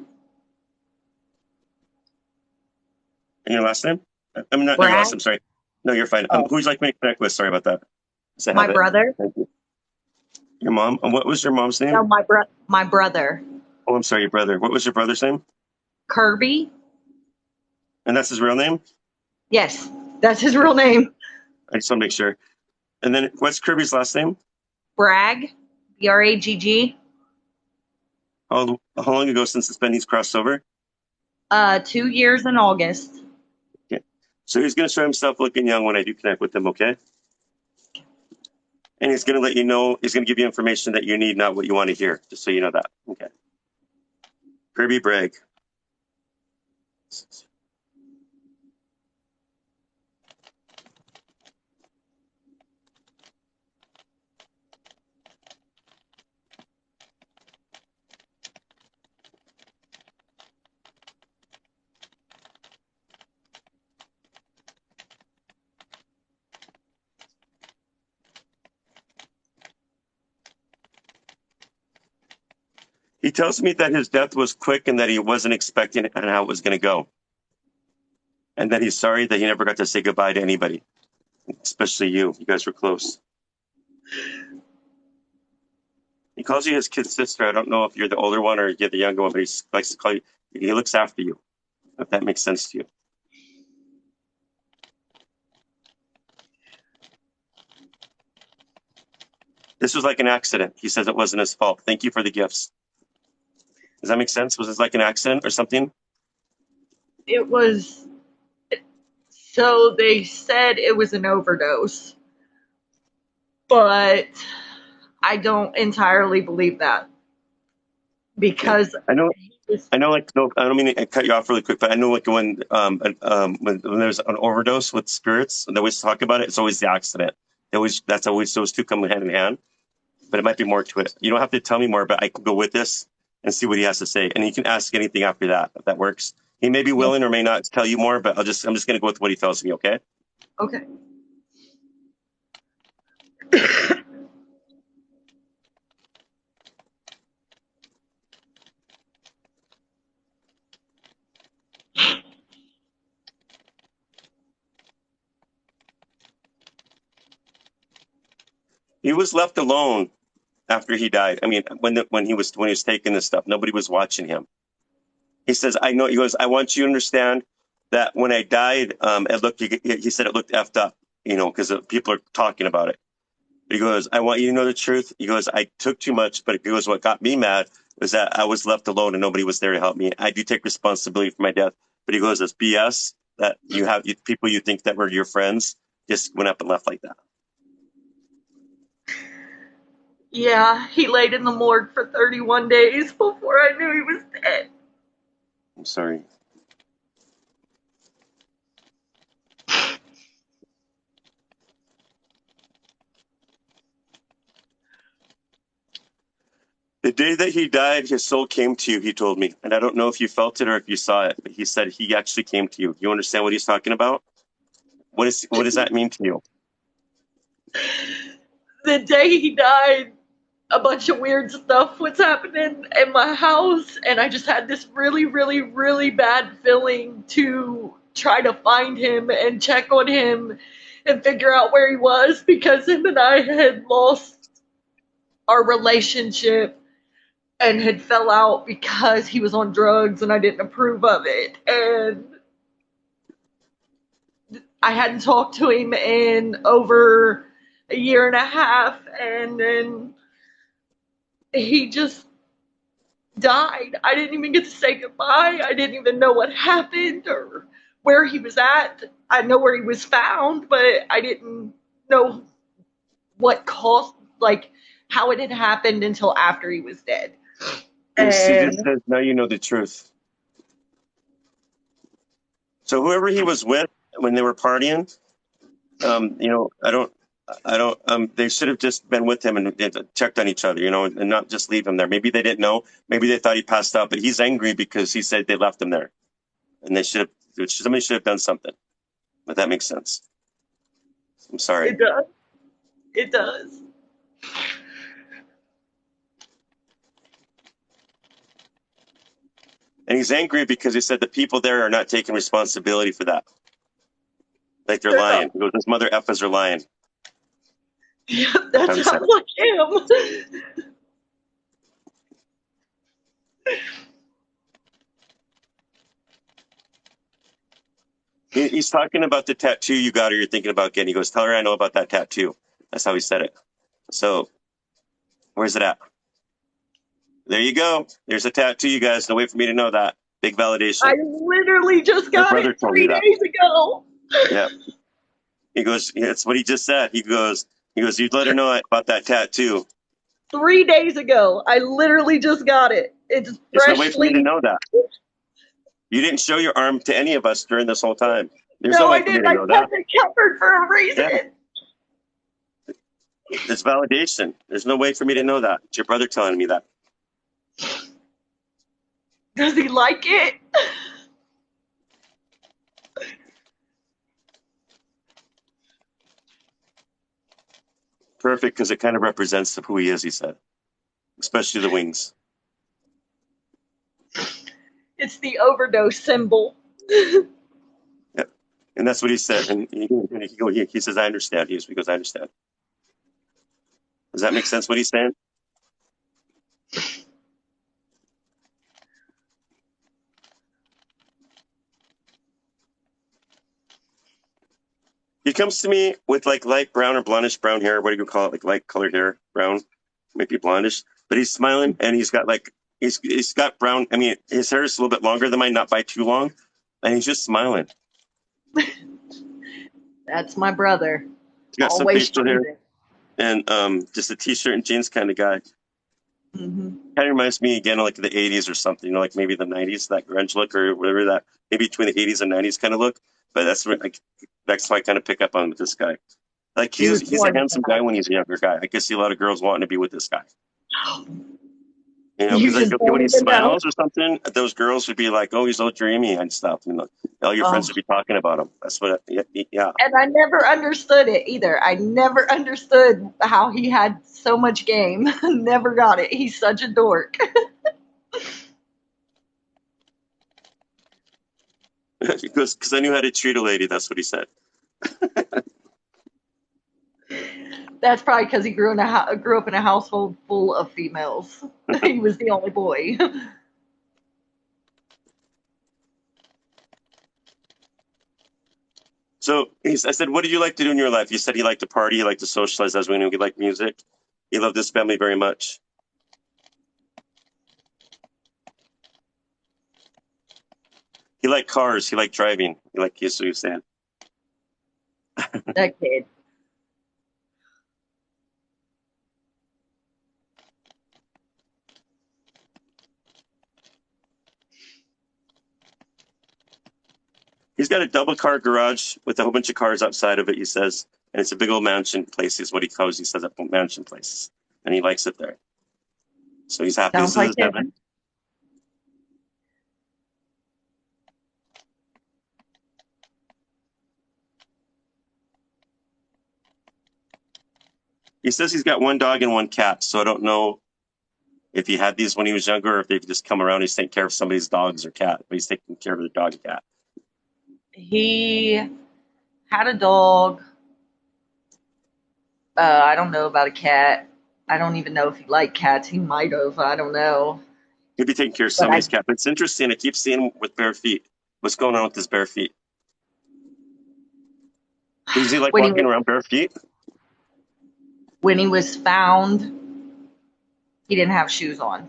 And your last name? I mean, not your last Brad. name, sorry. No, you're fine. Oh, Who would you like me to connect with? Sorry about that. Does I my have it? brother. Thank you. Your mom? What was your mom's No, name? my brother. Oh, I'm sorry, your brother. What was your brother's name? Kirby. And that's his real name? Yes, that's his Okay. real name. I just want to make sure. And then what's Kirby's last name? Bragg. Bragg. How long ago since he's crossed over? 2 years in August. Okay. So he's going to show himself looking young when I do connect with him, okay? And he's going to let you know, he's going to give you information that you need, not what you want to hear, just so you know that. Okay. Kirby Bragg. He tells me that his death was quick and that he wasn't expecting it and how it was going to go. And that he's sorry that he never got to say goodbye to anybody, especially you. You guys were close. He calls you his kid sister. I don't know if you're the older one or you're the younger one, but he likes to call you. He looks after you, if that makes sense to you. This was like an accident. He says it wasn't his fault. Thank you for the gifts. Does that make sense? Was this like an accident or something? It was. So they said it was an overdose, but I don't entirely believe that Okay. because I know, like, no, I don't mean to cut you off really quick, but I know, like, when there's an overdose with spirits, and they always talk about it, it's always the accident. That's always those two come hand in hand, but it might be more to it. You don't have to tell me more, but I can go with this and see what he has to say. And you can ask anything after that, if that works. He may be willing or may not tell you more, but I'm just going to go with what he tells me, okay? okay. He was left alone after he died. I mean, when he was taking this stuff, nobody was watching him. He says, I know, he goes, I want you to understand that when I died, he said it looked effed up, because people are talking about it. He goes, I want you to know the truth. He goes, I took too much, but he goes, what got me mad was that I was left alone and nobody was there to help me. I do take responsibility for my death. But he goes, it's BS that people you think that were your friends just went up and left like that. Yeah, he laid in the morgue for 31 days before I knew he was dead. I'm sorry. The day that he died, his soul came to you, he told me. And I don't know if you felt it or if you saw it, but he said he actually came to you. You understand what he's talking about? What does that mean to you? The day he died, a bunch of weird stuff was happening in my house, and I just had this really, really, really bad feeling to try to find him and check on him and figure out where he was because him and I had lost our relationship and had fell out because he was on drugs and I didn't approve of it. And I hadn't talked to him in over a year and a half, and then he just died. I didn't even get to say goodbye. I didn't even know what happened or where he was at. I know where he was found, but I didn't know what caused, like, how it had happened until after he was dead. He just And says, now you know the truth. So whoever he was with when they were partying, they should have just been with him and checked on each other, and not just leave him there. Maybe they didn't know. Maybe they thought he passed out, but he's angry because he said they left him there. And somebody should have done something. But that makes sense. I'm sorry. it does. It does. And he's angry because he said the people there are not taking responsibility for that. Like they're They're lying. not. He goes, this mother effers are lying. Yeah, That's that how he said sounds it. like him. He's talking about the tattoo you got or you're thinking about getting. He goes, tell her I know about that tattoo. That's how he said it. So where's it at? There you go. There's a tattoo, you guys. No way for me to know that. Big validation. I literally just Your got brother it told me 3 that. days ago. Yeah. He goes, that's what he just said. He goes, you'd let her know about that tattoo. 3 days ago. I literally just got it. It's There's no way for me to freshly. know that. You didn't show your arm to any of us during this whole time. There's no No, way I for me didn't. to I know that. kept it covered for a Yeah. reason. It's validation. There's no way for me to know that. It's your brother telling me that. Does he like it? Perfect, because it kind of represents who he is, he said. Especially the wings. It's the overdose symbol. Yeah. And that's what he said. And he says, I understand. He goes, I understand. Does that make sense what he's saying? He comes to me with like light brown or blondish brown hair. What do you call it? Like light colored hair, brown, maybe blondish. But he's smiling and he's got like he's got brown. I mean, his hair is a little bit longer than mine, not by too long, and he's just smiling. That's my brother. He's got some Always facial hair choosing. and just a t-shirt and jeans kind of guy. Mm-hmm. Kind of reminds me again of like the 80s or something, like maybe the 90s, that grunge look or whatever that, maybe between the 80s and 90s kind of look. But that's what that's why I kind of pick up on with this guy. Like He was he's a born handsome guy when he's a younger guy. I can see a lot of girls wanting to be with this guy. You know, You because just like don't when he even know. smiles or something, those girls would be like, "Oh, he's so dreamy and stuff." You know, all your friends Oh. would be talking about him. That's what, yeah. And I never understood it either. I never understood how he had so much game. Never got it. He's such a dork. Because I knew how to treat a lady. That's what he said. That's probably because he grew up in a household full of females. He was the only boy. So I said, "What do you like to do in your life?" He said he liked to party, he liked to socialize. As we knew, he liked music. He loved his family very much. He liked cars. He liked driving. He liked kids. So he was saying. That kid. He's got a double car garage with a whole bunch of cars outside of it, he says. And it's a big old mansion place, is what he calls. He says that mansion places. And he likes it there. So he's happy. Sounds This is like his him. heaven. He says he's got one dog and one cat. So I don't know if he had these when he was younger or if they've just come around. He's taking care of somebody's dogs or cat. But he's taking care of the dog and cat. He had a dog. I don't know about a cat. I don't even know if he liked cats. He might have. I don't know. He'd be taking care of But somebody's cat. But it's interesting. I keep seeing him with bare feet. What's going on with his bare feet? Is he like when he walking was around bare feet? when he was found, he didn't have shoes on.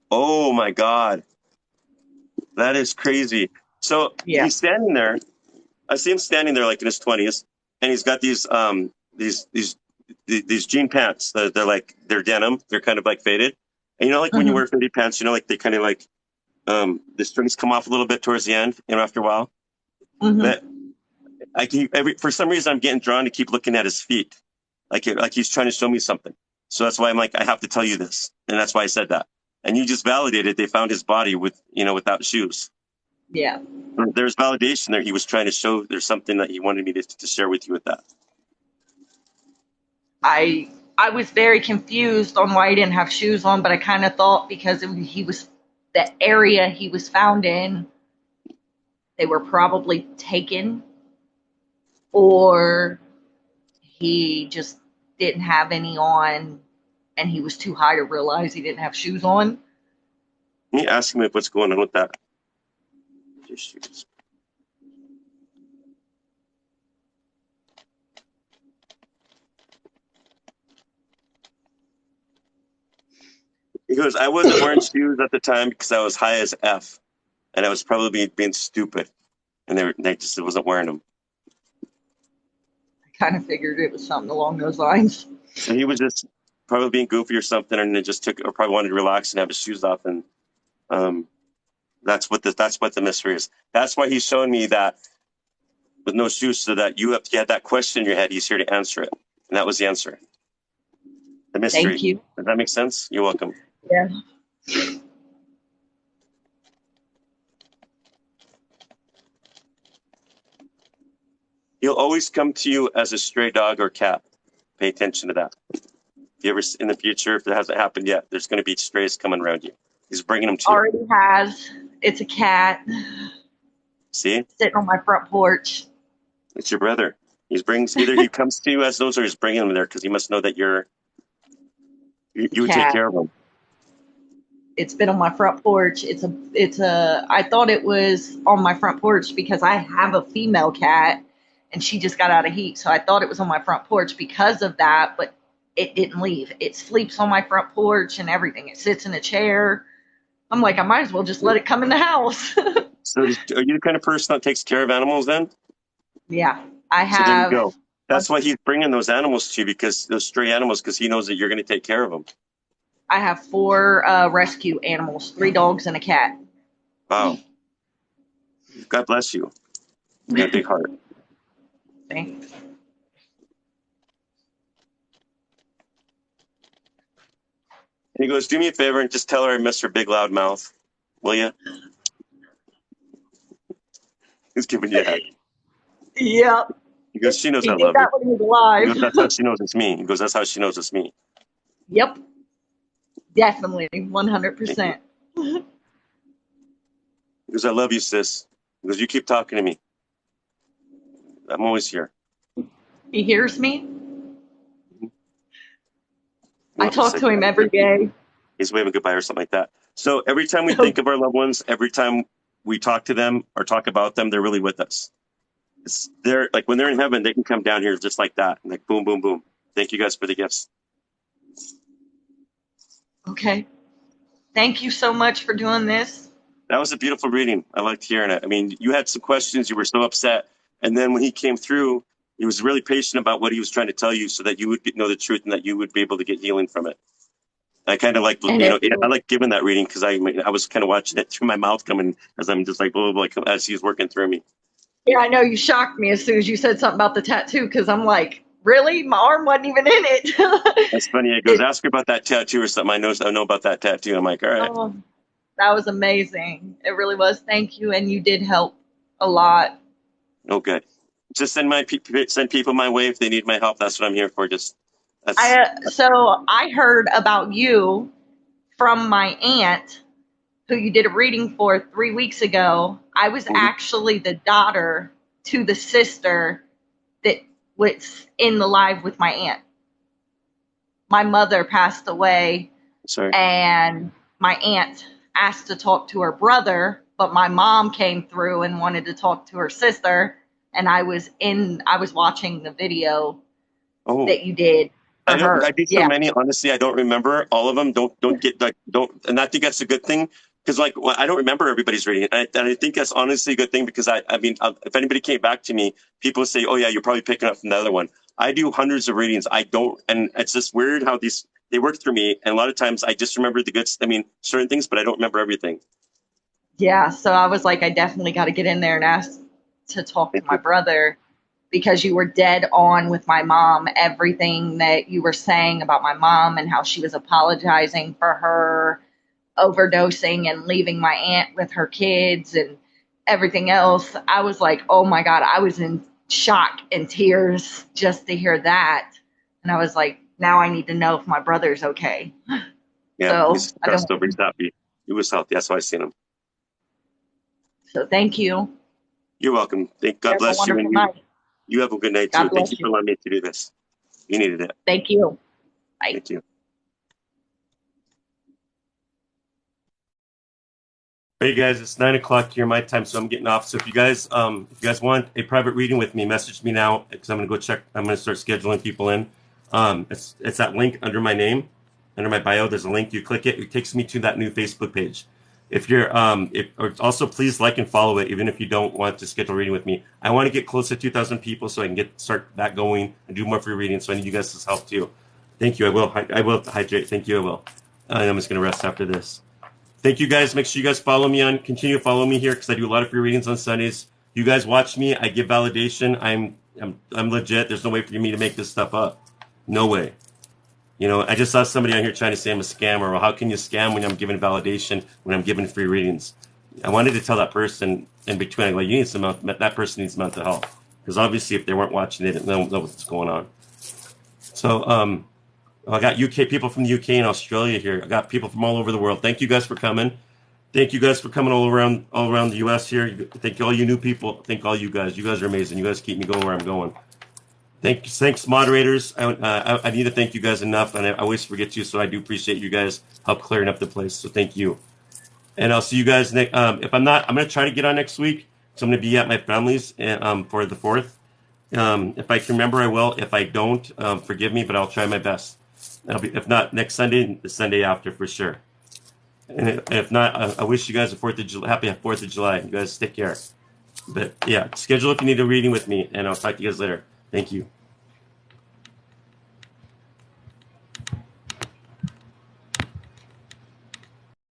Oh my God. That is crazy. So Yeah. he's standing there. I see him standing there like in his 20s, and he's got these jean pants. They're denim. They're kind of like faded. And you know, like when you Mhm. wear faded pants, you know, like they kind of like the strings come off a little bit towards the end, you know, after a while. Mhm. But for some reason I'm getting drawn to keep looking at his feet. Like he's trying to show me something. So that's why I'm like, I have to tell you this. And that's why I said that. And you just validated they found his body without shoes. Yeah. There's validation there. He was trying to show there's something that he wanted me to share with you with that. I was very confused on why he didn't have shoes on, but I kind of thought because he was the area he was found in, they were probably taken or he just didn't have any on and he was too high to realize he didn't have shoes on. Let me ask him what's going on with that. He goes, I wasn't wearing shoes at the time because I was high as F, and I was probably being stupid, and they just wasn't wearing them. I kind of figured it was something along those lines. So he was just probably being goofy or something, and then just took, or probably wanted to relax and have his shoes off, and that's what the mystery is. That's why he's showing me that with no shoes, so that you had that question in your head. He's here to answer it, and that was the answer. The mystery. Thank you. Does that make sense? You're welcome. Yeah. He'll always come to you as a stray dog or cat. Pay attention to that. If you ever, in the future, if it hasn't happened yet, there's going to be strays coming around you. He's bringing them to you. Already has. It's a cat. See? Sitting on my front porch. It's your brother. Either he comes to you as those, or he's bringing them there because he must know that you would take care of him. It's been on my front porch. I thought it was on my front porch because I have a female cat and she just got out of heat. So I thought it was on my front porch because of that, but it didn't leave. It sleeps on my front porch and everything. It sits in a chair. I'm like, I might as well just let it come in the house. So are you the kind of person that takes care of animals then? Yeah, I have. So there you go. That's why he's bringing those animals to you, because those stray animals, because he knows that you're going to take care of them. I have 4 rescue animals, 3 dogs and a cat. Wow. God bless you. You got a big heart. Thanks. And he goes, do me a favor and just tell her I miss her big loud mouth. Will you? He's giving you a head. Yep. He goes, she knows He I did love that her. when he was alive. He goes, that's how she knows it's me. He goes, that's how she knows it's me. Yep. Definitely. 100%. He goes, I love you, sis. He goes, you keep talking to me. I'm always here. He hears me. Well, I talk to him every day. He's waving goodbye or something like that. So every time we think of our loved ones, every time we talk to them or talk about them, they're really with us. They're like, when they're in heaven, they can come down here just like that. Like boom, boom, boom. Thank you guys for the gifts. Okay. Thank you so much for doing this. That was a beautiful reading. I liked hearing it. I mean, you had some questions. You were so upset. And then when he came through, he was really patient about what he was trying to tell you so that you would know the truth and that you would be able to get healing from it. I kind of like, I like giving that reading because I was kind of watching it through my mouth coming as I'm just like, blah, blah, blah, as he's working through me. Yeah, I know you shocked me as soon as you said something about the tattoo because I'm like, really? My arm wasn't even in it. That's funny. It goes, ask her about that tattoo or something. I know about that tattoo. I'm like, all right. Oh, that was amazing. It really was. Thank you. And you did help a lot. Oh, good. Just send people my way if they need my help. That's what I'm here for. So I heard about you from my aunt who you did a reading for 3 weeks ago. I was actually the daughter to the sister that was in the live with my aunt. My mother passed away. Sorry. And my aunt asked to talk to her brother, but my mom came through and wanted to talk to her sister. And I was watching the video that you did. I did so many. Honestly, I don't remember all of them. And I think that's a good thing because, I don't remember everybody's reading, and I think that's honestly a good thing because I mean, if anybody came back to me, people say, "Oh yeah, you're probably picking up from the other one." I do hundreds of readings. I don't, and it's just weird how they work through me, and a lot of times I just remember the good. I mean, certain things, but I don't remember everything. Yeah, so I was like, I definitely got to get in there and ask to talk to my brother. Because you were dead on with my mom, everything that you were saying about my mom and how she was apologizing for her overdosing and leaving my aunt with her kids and everything else. I was like, oh my God, I was in shock and tears just to hear that. And I was like, now I need to know if my brother's okay. Yeah, he's crossed over. He's happy. He was healthy. That's why I seen him. So thank you. You're welcome. God bless you. You have a good night, God too. Thank bless you you. for allowing me to do this. You needed it. Thank you. Bye. Thank you. Hey guys, it's 9 o'clock here my time, so I'm getting off. So if you guys want a private reading with me, message me now because I'm gonna go check. I'm gonna start scheduling people in. It's that link under my name, under my bio. There's a link. You click it. It takes me to that new Facebook page. If you're or also please like and follow it, even if you don't want to schedule a reading with me. I want to get close to 2,000 people so I can start that going and do more free readings. So I need you guys' help too. Thank you. I will hydrate. Thank you. I will. I'm just gonna rest after this. Thank you guys. Make sure you guys continue to follow me here because I do a lot of free readings on Sundays. You guys watch me. I give validation. I'm legit. There's no way for me to make this stuff up. No way. You know, I just saw somebody on here trying to say I'm a scammer. Well, how can you scam when I'm giving validation, when I'm giving free readings? I wanted to tell that person in between, like, you need that person needs mental health. Because obviously if they weren't watching, they didn't know what's going on. So, I got people from the UK and Australia here. I got people from all over the world. Thank you guys for coming. Thank you guys for coming all around the US here. Thank all you new people. Thank all you guys. You guys are amazing. You guys keep me going where I'm going. Thanks moderators. I need to thank you guys enough, and I always forget you, so I do appreciate you guys help clearing up the place. So thank you. And I'll see you guys next. If I'm not, I'm gonna try to get on next week. So I'm gonna be at my family's for the 4th. If I can remember, I will. If I don't, forgive me, but I'll try my best. If not next Sunday, the Sunday after for sure. And if not, I wish you guys happy 4th of July. You guys take care. But yeah, schedule if you need a reading with me, and I'll talk to you guys later. Thank you.